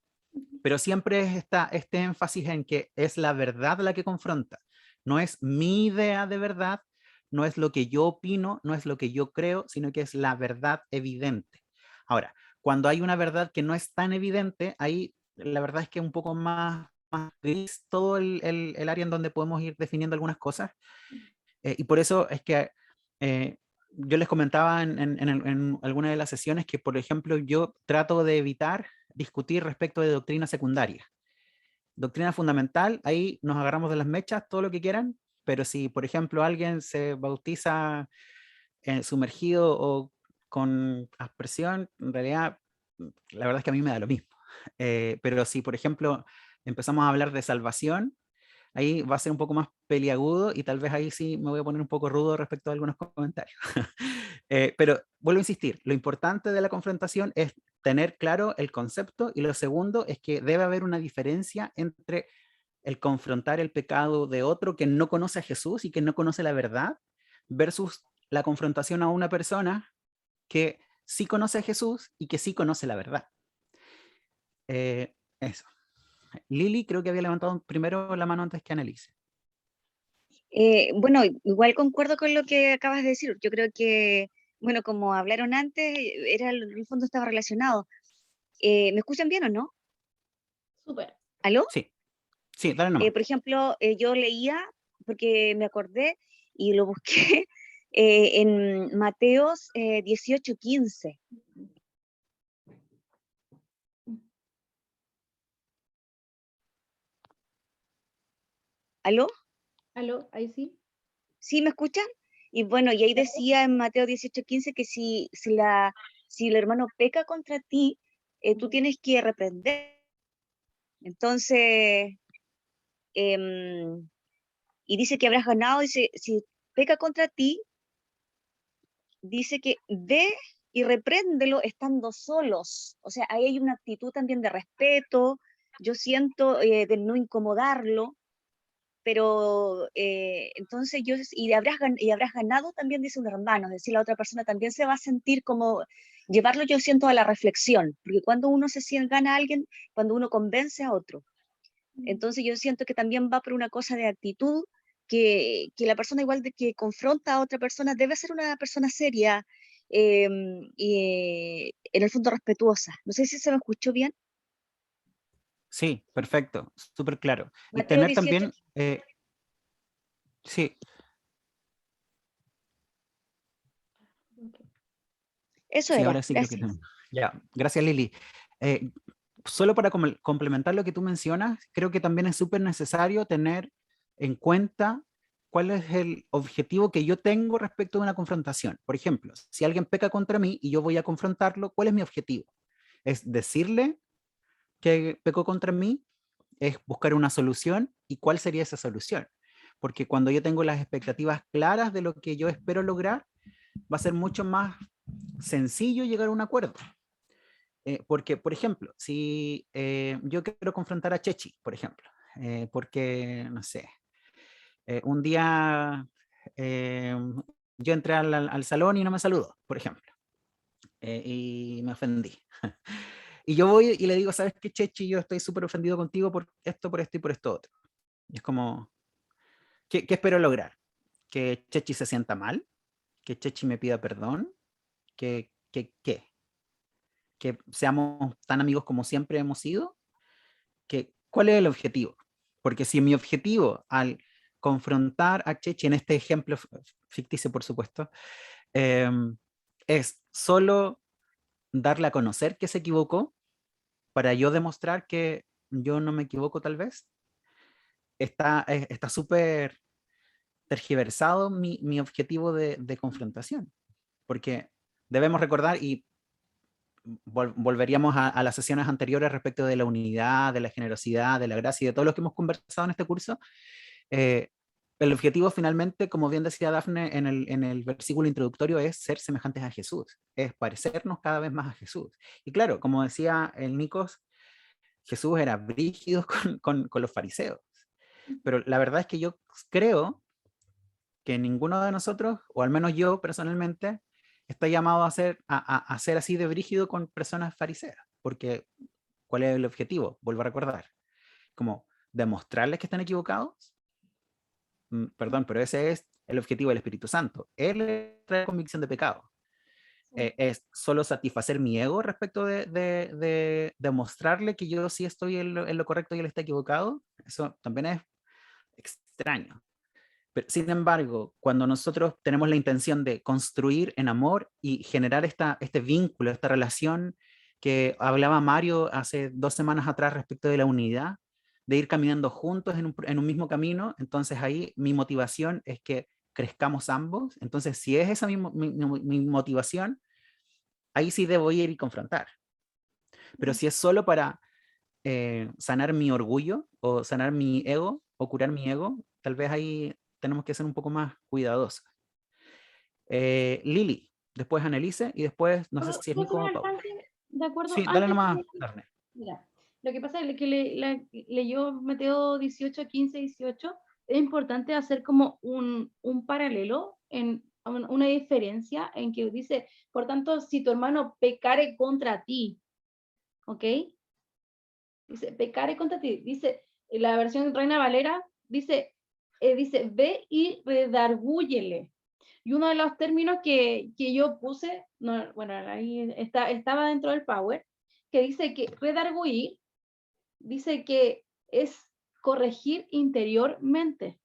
pero siempre está este énfasis en que es la verdad la que confronta. No es mi idea de verdad, no es lo que yo opino, no es lo que yo creo, sino que es la verdad evidente. Ahora, cuando hay una verdad que no es tan evidente, ahí la verdad es que es un poco más gris todo el área en donde podemos ir definiendo algunas cosas. Y por eso es que yo les comentaba en alguna de las sesiones que, por ejemplo, yo trato de evitar discutir respecto de doctrina secundaria. Doctrina fundamental, ahí nos agarramos de las mechas, todo lo que quieran, pero si, por ejemplo, alguien se bautiza sumergido o con aspersión, en realidad, la verdad es que a mí me da lo mismo. Pero si, por ejemplo, empezamos a hablar de salvación, ahí va a ser un poco más peliagudo y tal vez ahí sí me voy a poner un poco rudo respecto a algunos comentarios. Pero vuelvo a insistir, lo importante de la confrontación es tener claro el concepto y lo segundo es que debe haber una diferencia entre el confrontar el pecado de otro que no conoce a Jesús y que no conoce la verdad versus la confrontación a una persona que sí conoce a Jesús y que sí conoce la verdad. Eso. Lili creo que había levantado primero la mano antes que Annelise. Bueno, igual concuerdo con lo que acabas de decir. Yo creo que, bueno, como hablaron antes, en el fondo estaba relacionado. ¿Me escuchan bien o no? Súper. ¿Aló? Sí, sí, dale nomás. Por ejemplo, yo leía, porque me acordé y lo busqué, en Mateos 18:15. ¿Aló? ¿Aló? ¿Ahí sí? ¿Sí me escuchan? Y bueno, y ahí decía en Mateo 18:15 que si el hermano peca contra ti, tú tienes que reprender. Entonces, y dice que habrás ganado, dice, si peca contra ti, dice que ve y repréndelo estando solos. O sea, ahí hay una actitud también de respeto, yo siento de no incomodarlo, pero entonces y habrás ganado también, dice un hermano, es decir, la otra persona también se va a sentir como, llevarlo yo siento a la reflexión, porque cuando uno gana a alguien, cuando uno convence a otro. Entonces yo siento que también va por una cosa de actitud, que la persona igual de que confronta a otra persona debe ser una persona seria y en el fondo respetuosa. No sé si se me escuchó bien. Sí, perfecto, súper claro. Y Mateo tener 18. también, sí. Eso Sí, era, ahora sí creo que gracias. ya, gracias Lili. Solo para complementar lo que tú mencionas, creo que también es súper necesario tener en cuenta cuál es el objetivo que yo tengo respecto de una confrontación. Por ejemplo, si alguien peca contra mí y yo voy a confrontarlo, ¿cuál es mi objetivo? ¿Es decirle que pecó contra mí? ¿Es buscar una solución? ¿Y cuál sería esa solución? porque cuando yo tengo las expectativas claras de lo que yo espero lograr, va a ser mucho más sencillo llegar a un acuerdo. Porque, por ejemplo, si yo quiero confrontar a Chechi, por ejemplo, porque, no sé, un día yo entré al salón y no me saludó, por ejemplo, y me ofendí. Y yo voy y le digo, ¿sabes qué, Chechi? Yo estoy súper ofendido contigo por esto y por esto otro. Y es como, ¿qué espero lograr? ¿Que Chechi se sienta mal? ¿Que Chechi me pida perdón? ¿Qué? ¿Que seamos tan amigos como siempre hemos sido? ¿Cuál es el objetivo? Porque si mi objetivo al confrontar a Chechi, en este ejemplo ficticio por supuesto, es solo darle a conocer que se equivocó para yo demostrar que yo no me equivoco tal vez, está súper tergiversado mi objetivo de confrontación, porque debemos recordar, y volveríamos a las sesiones anteriores respecto de la unidad, de la generosidad, de la gracia y de todo lo que hemos conversado en este curso. El objetivo finalmente, como bien decía Dafne en el versículo introductorio, es ser semejantes a Jesús, es parecernos cada vez más a Jesús. Y claro, como decía el Nikos, Jesús era brígido con los fariseos, pero la verdad es que yo creo que ninguno de nosotros, o al menos yo personalmente, está llamado a ser así de brígido con personas fariseas, porque ¿cuál es el objetivo? Vuelvo a recordar, como demostrarles que están equivocados. Perdón, pero ese es el objetivo del Espíritu Santo. Él trae convicción de pecado. Es solo satisfacer mi ego respecto de demostrarle que yo sí estoy en lo correcto y él está equivocado. Eso también es extraño. Pero, sin embargo, cuando nosotros tenemos la intención de construir en amor y generar este vínculo, esta relación que hablaba Mario hace 2 semanas atrás respecto de la unidad, de ir caminando juntos en un mismo camino, entonces ahí mi motivación es que crezcamos ambos. Entonces, si es esa mi motivación, ahí sí debo ir y confrontar. Pero si es solo para sanar mi orgullo o sanar mi ego o curar mi ego, tal vez ahí tenemos que ser un poco más cuidadosos. Lili, después Annelise y después, no sé si es Nico o Pau. De acuerdo. Sí, dale nomás, Darne. Mira, lo que pasa es que leyó Mateo 18, 15, 18. Es importante hacer como un paralelo, una diferencia en que dice, por tanto, si tu hermano pecare contra ti, ¿ok? Dice, pecare contra ti. Dice, en la versión Reina Valera, dice, ve y redargúyele. Y uno de los términos que yo puse, no, bueno, ahí estaba dentro del Power, que dice que redarguir, dice que es corregir interiormente.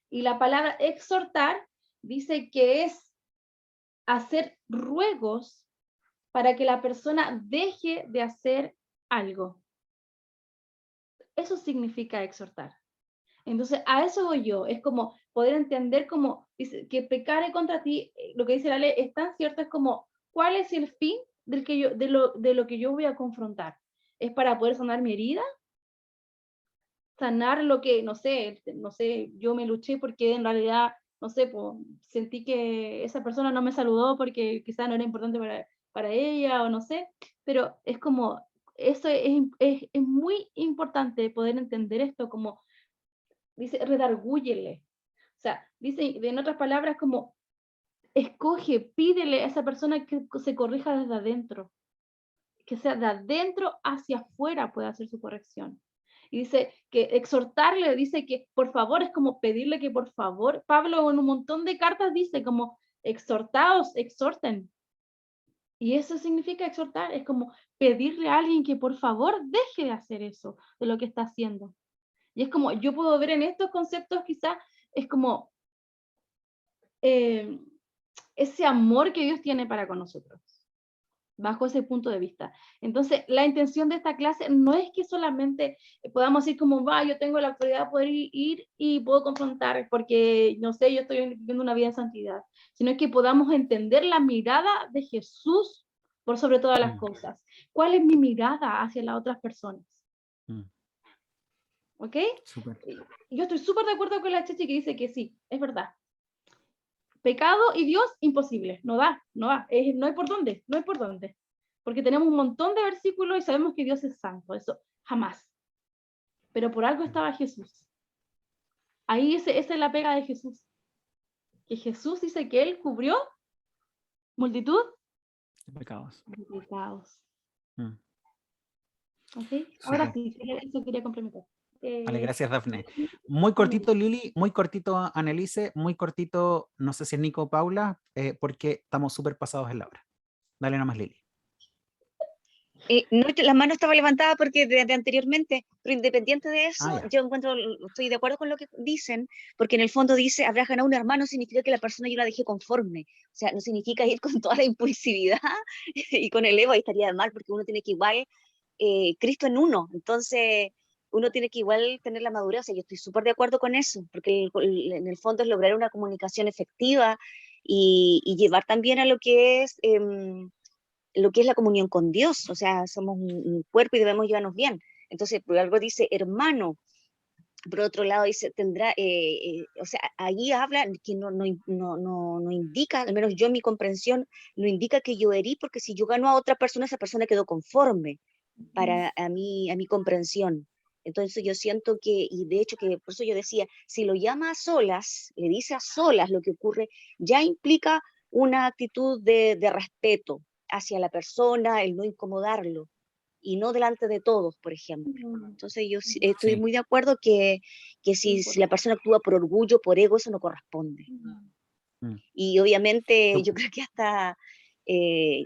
Y la palabra exhortar dice que es hacer ruegos para que la persona deje de hacer algo. Eso significa exhortar. Entonces, a eso voy yo. Es como poder entender como dice, que pecare contra ti, lo que dice la ley es tan cierto, es como, ¿cuál es el fin de lo que yo voy a confrontar? ¿Es para poder sanar mi herida? ¿Sanar lo que, no sé, yo me luché porque en realidad, no sé, pues, sentí que esa persona no me saludó porque quizás no era importante para ella, o no sé, pero es como, eso es muy importante poder entender esto, como dice, redargúyele. O sea, dice, en otras palabras, como, escoge, pídele a esa persona que se corrija desde adentro, que sea de adentro hacia afuera pueda hacer su corrección. Y dice que exhortarle, dice que por favor, es como pedirle que por favor, Pablo en un montón de cartas dice como, exhortaos, exhorten. Y eso significa exhortar, es como pedirle a alguien que por favor deje de hacer eso, de lo que está haciendo. Y es como, yo puedo ver en estos conceptos quizás, es como ese amor que Dios tiene para con nosotros, bajo ese punto de vista. Entonces, la intención de esta clase no es que solamente podamos ir como, yo tengo la autoridad de poder ir y puedo confrontar, porque, no sé, yo estoy viviendo una vida en santidad, sino que podamos entender la mirada de Jesús por sobre todas las cosas. ¿Cuál es mi mirada hacia las otras personas? ¿Ok? Súper. Yo estoy súper de acuerdo con la Chechi que dice que sí, es verdad. Pecado y Dios, imposible. No da. No hay por dónde, no hay por dónde. Porque tenemos un montón de versículos y sabemos que Dios es santo. Eso jamás. Pero por algo estaba Jesús. Ahí esa es la pega de Jesús. Que Jesús dice que Él cubrió multitud Pecados. de pecados. Mm. ¿Ok? Ahora Súper. sí, eso quería complementar. Vale, gracias, Dafne. Muy cortito, Lili, muy cortito, Annelise, muy cortito, no sé si es Nico o Paula, porque estamos súper pasados en la hora. Dale nomás, Lili. No, la mano estaba levantada porque de anteriormente, pero independiente de eso, Ah, ya. yo estoy de acuerdo con lo que dicen, porque en el fondo dice, habrás ganado un hermano, significa que la persona yo la dejé conforme, o sea, no significa ir con toda la impulsividad y con el ego, ahí estaría mal, porque uno tiene que igual, Cristo en uno, entonces uno tiene que igual tener la madurez, o sea, yo estoy súper de acuerdo con eso, porque en el fondo es lograr una comunicación efectiva y llevar también a lo que es la comunión con Dios, o sea, somos un cuerpo y debemos llevarnos bien. Entonces, por algo dice hermano, por otro lado dice tendrá, o sea, allí habla que no indica, al menos yo en mi comprensión, no indica que yo herí, porque si yo gano a otra persona, esa persona quedó conforme para a mi comprensión. Entonces yo siento que, y de hecho que por eso yo decía, si lo llama a solas, le dice a solas lo que ocurre, ya implica una actitud de respeto hacia la persona, el no incomodarlo, y no delante de todos, por ejemplo. Entonces yo estoy Sí. muy de acuerdo que si la persona actúa por orgullo, por ego, eso no corresponde. Mm. Y obviamente yo creo que hasta eh,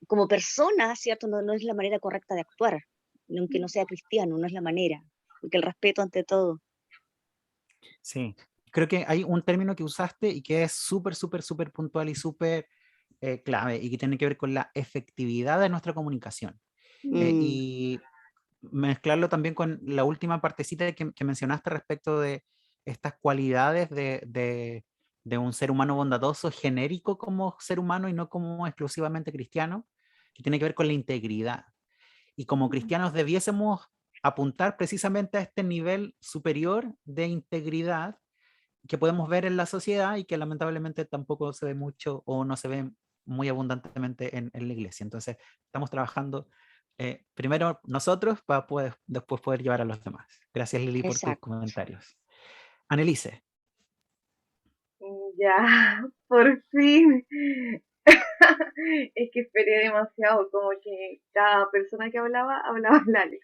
como persona, ¿cierto? No es la manera correcta de actuar, aunque no sea cristiano, no es la manera, porque el respeto ante todo. Sí. Creo que hay un término que usaste y que es súper, súper, súper puntual y súper clave y que tiene que ver con la efectividad de nuestra comunicación. Y mezclarlo también con la última partecita que mencionaste respecto de estas cualidades de un ser humano bondadoso, genérico como ser humano y no como exclusivamente cristiano, que tiene que ver con la integridad. Y como cristianos debiésemos apuntar precisamente a este nivel superior de integridad que podemos ver en la sociedad y que lamentablemente tampoco se ve mucho o no se ve muy abundantemente en la iglesia. Entonces, estamos trabajando primero nosotros para después poder llevar a los demás. Gracias, Lili, por tus Exacto. comentarios. Annelise. Ya, por fin. Es que esperé demasiado, como que cada persona que hablaba el Alex.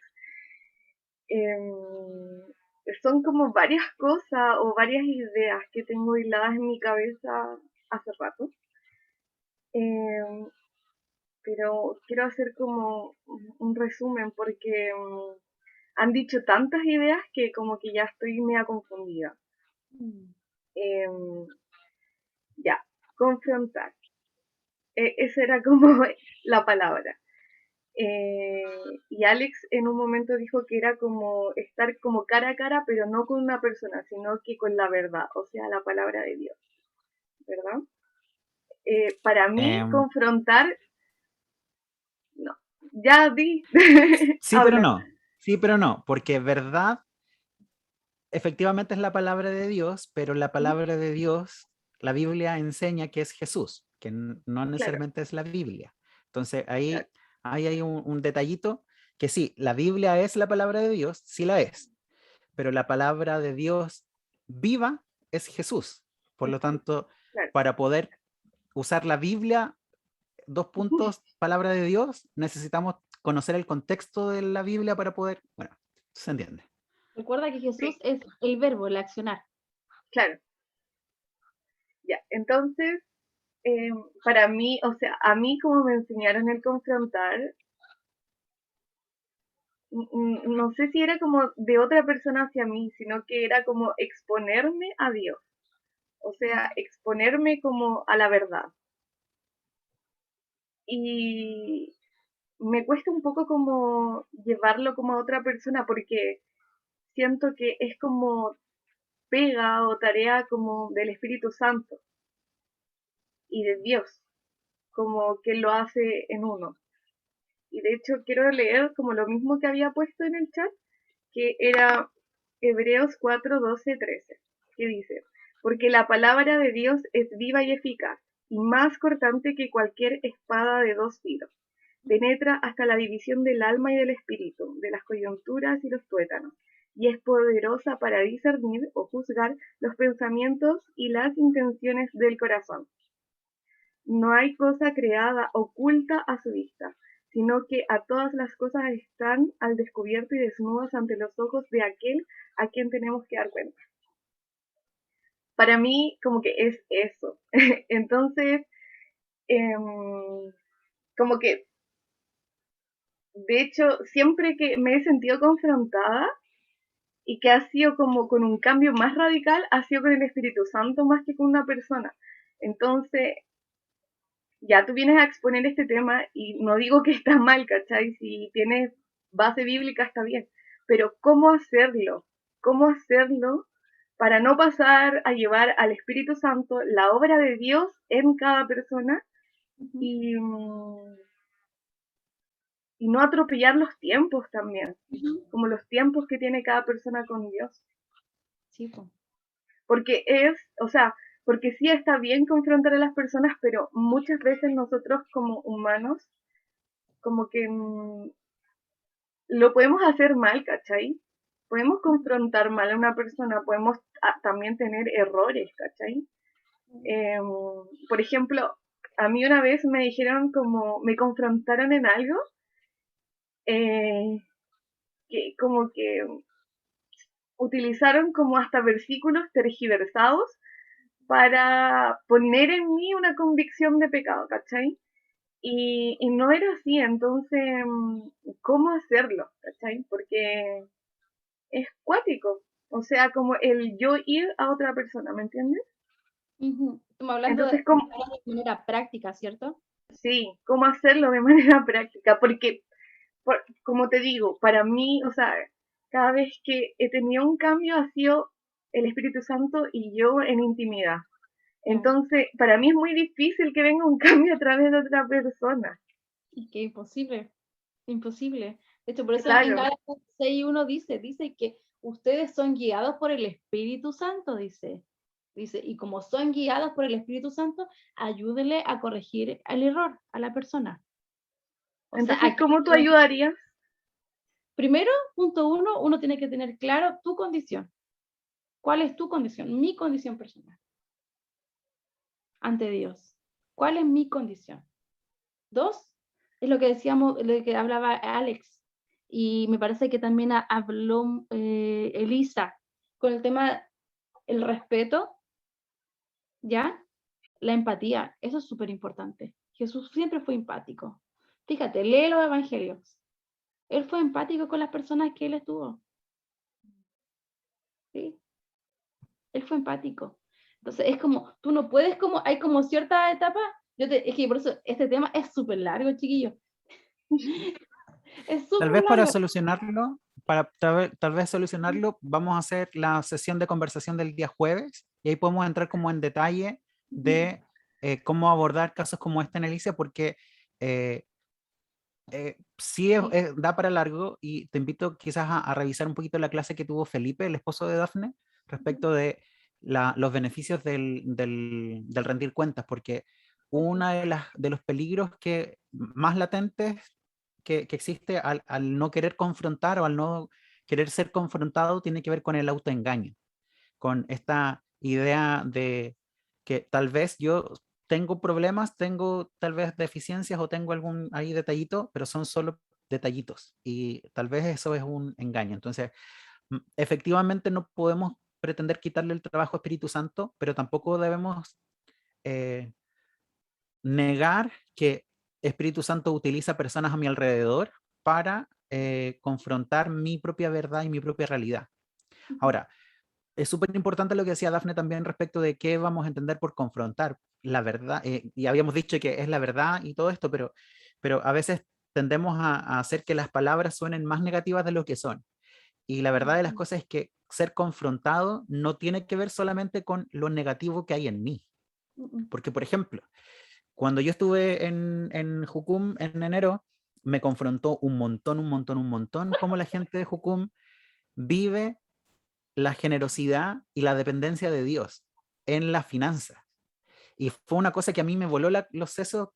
Son como varias cosas o varias ideas que tengo hiladas en mi cabeza hace rato. Pero quiero hacer como un resumen porque han dicho tantas ideas que como que ya estoy media confundida. Ya, confrontar. Esa era como la palabra. Y Alex en un momento dijo que era como estar como cara a cara, pero no con una persona, sino que con la verdad, o sea, la palabra de Dios, ¿verdad? Para mí, confrontar, no, ya di, Sí, pero habla. no. Sí, pero no, porque verdad efectivamente es la palabra de Dios, pero la palabra de Dios, la Biblia enseña que es Jesús, que no Claro, necesariamente es la Biblia. Entonces claro. ahí hay un detallito que sí, la Biblia es la palabra de Dios, sí la es, pero la palabra de Dios viva es Jesús. Por lo tanto, Claro. para poder usar la Biblia, dos puntos, palabra de Dios, necesitamos conocer el contexto de la Biblia para poder, bueno, se entiende. Recuerda que Jesús es el verbo, el accionar. Claro. Ya, entonces, para mí, o sea, a mí como me enseñaron el confrontar, no sé si era como de otra persona hacia mí, sino que era como exponerme a Dios, o sea, exponerme como a la verdad. Y me cuesta un poco como llevarlo como a otra persona porque siento que es como pega o tarea como del Espíritu Santo y de Dios, como que lo hace en uno. Y de hecho quiero leer como lo mismo que había puesto en el chat, que era Hebreos 4, 12, 13, que dice, porque la palabra de Dios es viva y eficaz, y más cortante que cualquier espada de dos filos. Penetra hasta la división del alma y del espíritu, de las coyunturas y los tuétanos, y es poderosa para discernir o juzgar los pensamientos y las intenciones del corazón. No hay cosa creada oculta a su vista, sino que a todas las cosas están al descubierto y desnudas ante los ojos de aquel a quien tenemos que dar cuenta. Para mí, como que es eso. Entonces, como que, de hecho, siempre que me he sentido confrontada y que ha sido como con un cambio más radical, ha sido con el Espíritu Santo más que con una persona. Entonces, ya tú vienes a exponer este tema y no digo que está mal, ¿cachai? Si tienes base bíblica está bien, pero ¿cómo hacerlo? ¿Cómo hacerlo para no pasar a llevar al Espíritu Santo la obra de Dios en cada persona y no atropellar los tiempos también, como los tiempos que tiene cada persona con Dios? Sí, pues. Porque porque sí está bien confrontar a las personas, pero muchas veces nosotros como humanos, como que lo podemos hacer mal, ¿cachai? Podemos confrontar mal a una persona, podemos también tener errores, ¿cachai? Por ejemplo, a mí una vez me dijeron me confrontaron en algo, que como que utilizaron como hasta versículos tergiversados para poner en mí una convicción de pecado, ¿cachai? Y no era así, entonces, ¿cómo hacerlo? ¿Cachai? Porque es cuático, o sea, como el yo ir a otra persona, ¿me entiendes? Estamos hablando Entonces, de manera práctica, ¿cierto? Sí, ¿cómo hacerlo de manera práctica? Porque, como te digo, para mí, o sea, cada vez que he tenido un cambio ha sido el Espíritu Santo y yo en intimidad. Entonces, para mí es muy difícil que venga un cambio a través de otra persona. Es que imposible, imposible. De hecho, por eso Claro. en Gálatas 6:1 dice que ustedes son guiados por el Espíritu Santo, dice, y como son guiados por el Espíritu Santo, ayúdenle a corregir el error a la persona. Entonces, ¿cómo tú ayudarías? Primero, punto uno tiene que tener claro tu condición. ¿Cuál es tu condición? Mi condición personal ante Dios. ¿Cuál es mi condición? 2, es lo que decíamos, lo que hablaba Alex, y me parece que también habló Elisa, con el tema, el respeto, ¿ya? La empatía, eso es súper importante. Jesús siempre fue empático. Fíjate, lee los evangelios. Él fue empático con las personas que él estuvo. ¿Sí? Él fue empático. Entonces, es como, tú no puedes, hay como cierta etapa, es que por eso este tema es súper largo, chiquillo. Es Tal vez súper para largo. solucionarlo, tal vez solucionarlo, vamos a hacer la sesión de conversación del día jueves y ahí podemos entrar como en detalle de cómo abordar casos como este en Alicia, porque sí da para largo y te invito quizás a revisar un poquito la clase que tuvo Felipe, el esposo de Dafne, respecto de los beneficios del rendir cuentas, porque uno de los peligros más latentes que existe al no querer confrontar o al no querer ser confrontado tiene que ver con el autoengaño, con esta idea de que tal vez yo tengo problemas, tengo tal vez deficiencias o tengo algún ahí detallito, pero son solo detallitos y tal vez eso es un engaño. Entonces, efectivamente no podemos pretender quitarle el trabajo a Espíritu Santo, pero tampoco debemos negar que Espíritu Santo utiliza personas a mi alrededor para confrontar mi propia verdad y mi propia realidad. Ahora, es súper importante lo que decía Dafne también respecto de qué vamos a entender por confrontar la verdad. Y habíamos dicho que es la verdad y todo esto, pero a veces tendemos a hacer que las palabras suenen más negativas de lo que son. Y la verdad de las cosas es que ser confrontado no tiene que ver solamente con lo negativo que hay en mí. Porque, por ejemplo, cuando yo estuve en Jucum en enero, me confrontó un montón cómo la gente de Jucum vive la generosidad y la dependencia de Dios en las finanzas. Y fue una cosa que a mí me voló los sesos,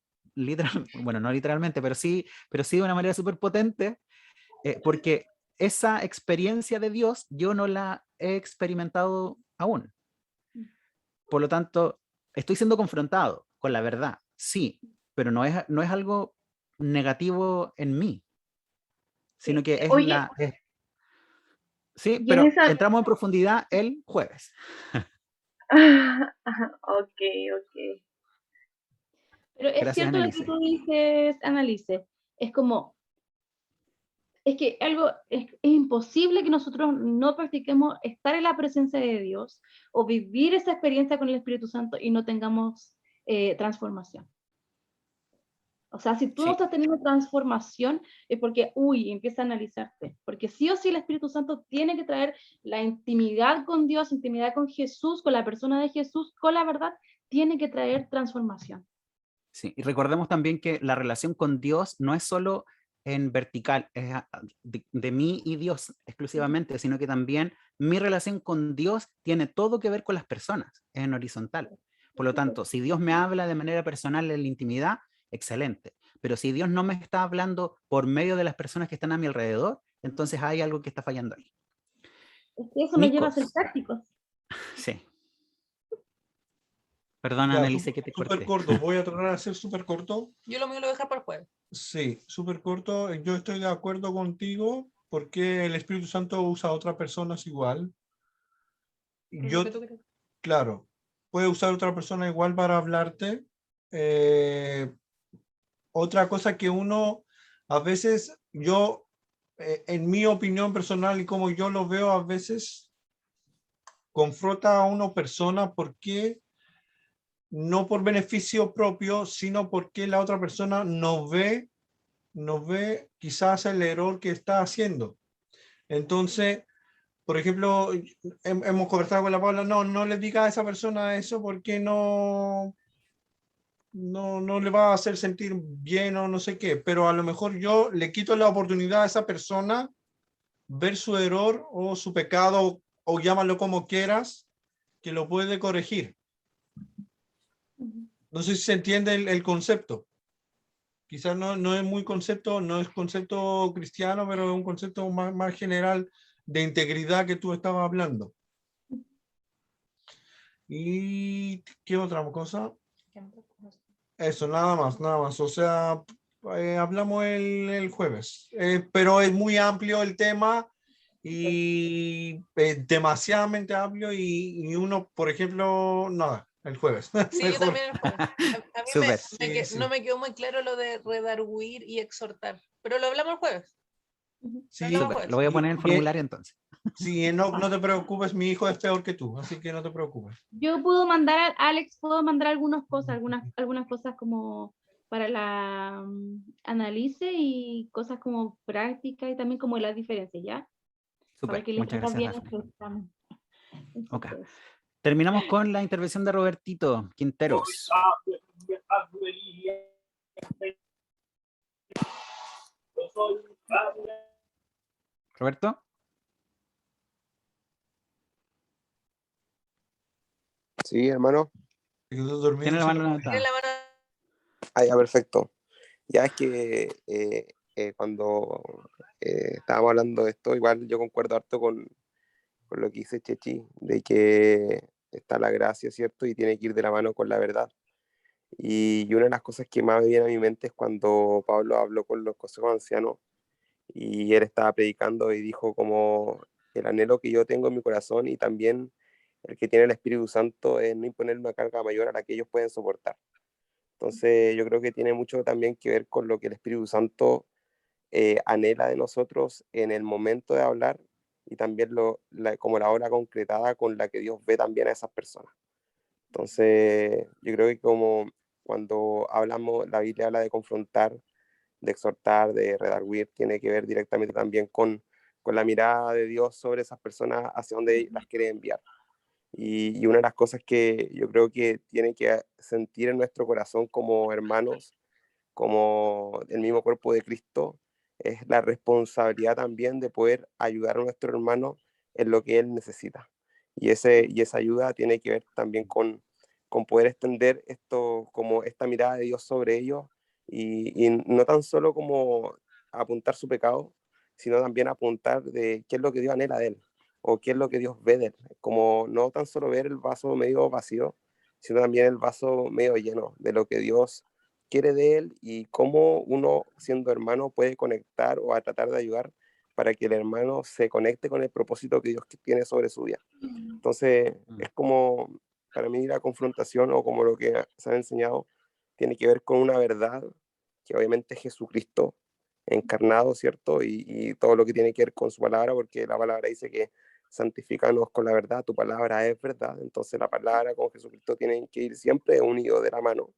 bueno, no literalmente, pero sí de una manera súper potente, porque esa experiencia de Dios yo no la he experimentado aún. Por lo tanto, estoy siendo confrontado con la verdad, sí, pero no es algo negativo en mí, sino que es Oye, sí, y en pero esa... entramos en profundidad el jueves. Ok, ok. Pero es Gracias, cierto lo que Annelise. tú dices, Annalise. Es como, es que es imposible que nosotros no practiquemos estar en la presencia de Dios o vivir esa experiencia con el Espíritu Santo y no tengamos transformación. O sea, si tú no Sí, estás teniendo transformación, es porque, empieza a analizarte. Porque sí o sí el Espíritu Santo tiene que traer la intimidad con Dios, intimidad con Jesús, con la persona de Jesús, con la verdad, tiene que traer transformación. sí. Y recordemos también que la relación con Dios no es solo en vertical, es de mí y Dios exclusivamente, sino que también mi relación con Dios tiene todo que ver con las personas, es en horizontal. Por lo tanto, si Dios me habla de manera personal en la intimidad, excelente. Pero si Dios no me está hablando por medio de las personas que están a mi alrededor, entonces hay algo que está fallando ahí. Es que eso nos lleva a ser Nicos, prácticos. sí. Perdona, Ya, Annelise, que te súper corté. corto. Voy a tratar de ser súper corto. Yo lo mío lo voy a dejar para el jueves. Sí, súper corto. Yo estoy de acuerdo contigo porque el Espíritu Santo usa a otras personas igual. Yo, claro, puede usar a otra persona igual para hablarte. Otra cosa que uno, a veces, en mi opinión personal y como yo lo veo, a veces confronta a una persona porque no por beneficio propio, sino porque la otra persona no ve quizás el error que está haciendo. Entonces, por ejemplo, hemos conversado con la Paula, no le diga a esa persona eso porque no le va a hacer sentir bien o no sé qué, pero a lo mejor yo le quito la oportunidad a esa persona ver su error o su pecado, o llámalo como quieras, que lo puede corregir. No sé si se entiende el concepto. Quizás no es muy concepto, no es concepto cristiano, pero es un concepto más general de integridad que tú estabas hablando. ¿Y qué otra cosa? Eso, nada más. O sea, hablamos el jueves, pero es muy amplio el tema y demasiadamente amplio y uno, por ejemplo, nada, el jueves. Sí, yo también el jueves. A mí Súper. Sí. no me quedó muy claro lo de redarguir y exhortar, pero lo hablamos el jueves. Sí, Súper. Lo voy a poner en el formulario entonces. sí, no te preocupes, mi hijo es peor que tú, así que no te preocupes. Yo puedo mandar, Alex, puedo mandar algunas cosas como para la análisis y cosas como práctica y también como la diferencia, ¿ya? Para Súper. que le Muchas entiendan gracias, bien Dafne. nuestro examen. Ok. Entonces, Terminamos con la intervención de Robertito Quinteros. Roberto. Sí, hermano. Tiene la mano levantada. Ah, ya, perfecto. Ya es que cuando estábamos hablando de esto, igual yo concuerdo harto con lo que dice Chechi, de que está la gracia, ¿cierto? Y tiene que ir de la mano con la verdad. Y una de las cosas que más me viene a mi mente es cuando Pablo habló con los consejos ancianos y él estaba predicando y dijo como el anhelo que yo tengo en mi corazón y también el que tiene el Espíritu Santo es no imponer una carga mayor a la que ellos pueden soportar. Entonces yo creo que tiene mucho también que ver con lo que el Espíritu Santo anhela de nosotros en el momento de hablar y también como la obra concretada con la que Dios ve también a esas personas. Entonces yo creo que como cuando hablamos, la Biblia habla de confrontar, de exhortar, de redarguir, tiene que ver directamente también con la mirada de Dios sobre esas personas hacia donde las quiere enviar. Y una de las cosas que yo creo que tiene que sentir en nuestro corazón como hermanos, como el mismo cuerpo de Cristo, es la responsabilidad también de poder ayudar a nuestro hermano en lo que él necesita. Y esa ayuda tiene que ver también con poder extender esto, como esta mirada de Dios sobre ellos, y no tan solo como apuntar su pecado, sino también apuntar de qué es lo que Dios anhela de él, o qué es lo que Dios ve de él, como no tan solo ver el vaso medio vacío, sino también el vaso medio lleno de lo que Dios quiere de él, y cómo uno, siendo hermano, puede conectar o a tratar de ayudar para que el hermano se conecte con el propósito que Dios tiene sobre su vida. Entonces, es como, para mí, la confrontación, o como lo que se ha enseñado, tiene que ver con una verdad que obviamente es Jesucristo encarnado, ¿cierto? Y todo lo que tiene que ver con su palabra, porque la palabra dice que santifícanos con la verdad, tu palabra es verdad. Entonces la palabra con Jesucristo tienen que ir siempre unidos de la mano,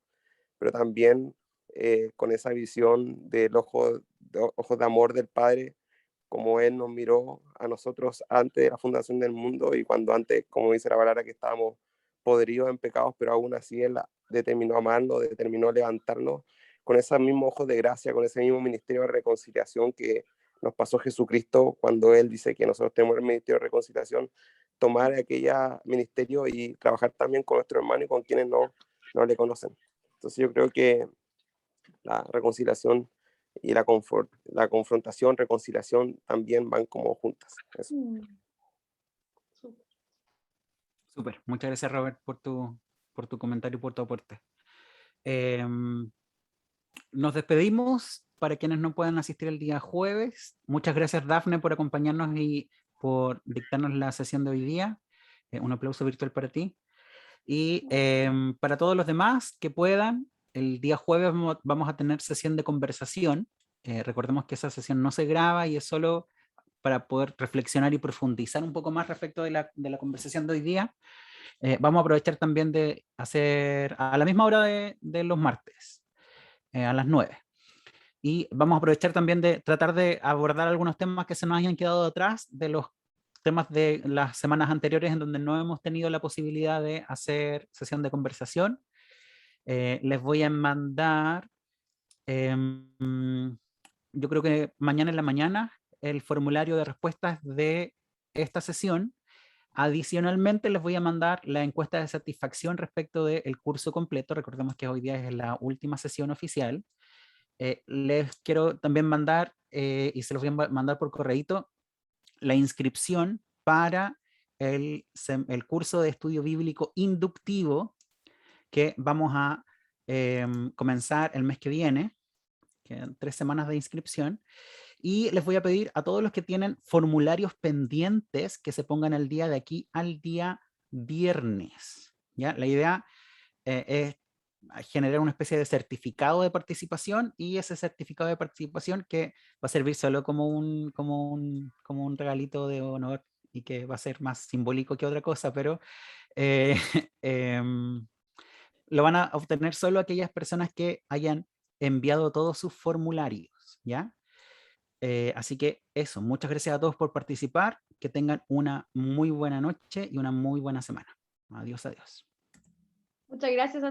pero también con esa visión del ojos de amor del Padre, como Él nos miró a nosotros antes de la fundación del mundo, y cuando antes, como dice la palabra, que estábamos podridos en pecados, pero aún así Él determinó amarnos, determinó levantarnos con esos mismos ojos de gracia, con ese mismo ministerio de reconciliación que nos pasó Jesucristo, cuando Él dice que nosotros tenemos el ministerio de reconciliación, tomar aquel ministerio y trabajar también con nuestro hermano y con quienes no le conocen. Entonces yo creo que la reconciliación y la confrontación, reconciliación también van como juntas. Eso. Súper, muchas gracias, Robert, por tu comentario y por tu aporte. Nos despedimos para quienes no puedan asistir el día jueves. Muchas gracias, Dafne, por acompañarnos y por dictarnos la sesión de hoy día. Un aplauso virtual para ti. Y para todos los demás que puedan, el día jueves vamos a tener sesión de conversación. Recordemos que esa sesión no se graba y es solo para poder reflexionar y profundizar un poco más respecto de la conversación de hoy día. Vamos a aprovechar también de hacer a la misma hora de los martes, a las 9. Y vamos a aprovechar también de tratar de abordar algunos temas que se nos hayan quedado atrás de los temas de las semanas anteriores en donde no hemos tenido la posibilidad de hacer sesión de conversación. Les voy a mandar, yo creo que mañana en la mañana, el formulario de respuestas de esta sesión. Adicionalmente, les voy a mandar la encuesta de satisfacción respecto del curso completo. Recordemos que hoy día es la última sesión oficial. Les quiero también mandar, y se los voy a mandar por correíto, la inscripción para el curso de estudio bíblico inductivo que vamos a comenzar el mes que viene. Quedan 3 semanas de inscripción. Y les voy a pedir a todos los que tienen formularios pendientes que se pongan al día de aquí al día viernes. ¿Ya? La idea es generar una especie de certificado de participación, y ese certificado de participación que va a servir solo como un regalito de honor, y que va a ser más simbólico que otra cosa, pero lo van a obtener solo aquellas personas que hayan enviado todos sus formularios, ¿ya? Así que eso, muchas gracias a todos por participar, que tengan una muy buena noche y una muy buena semana. Adiós, adiós. Muchas gracias a todos.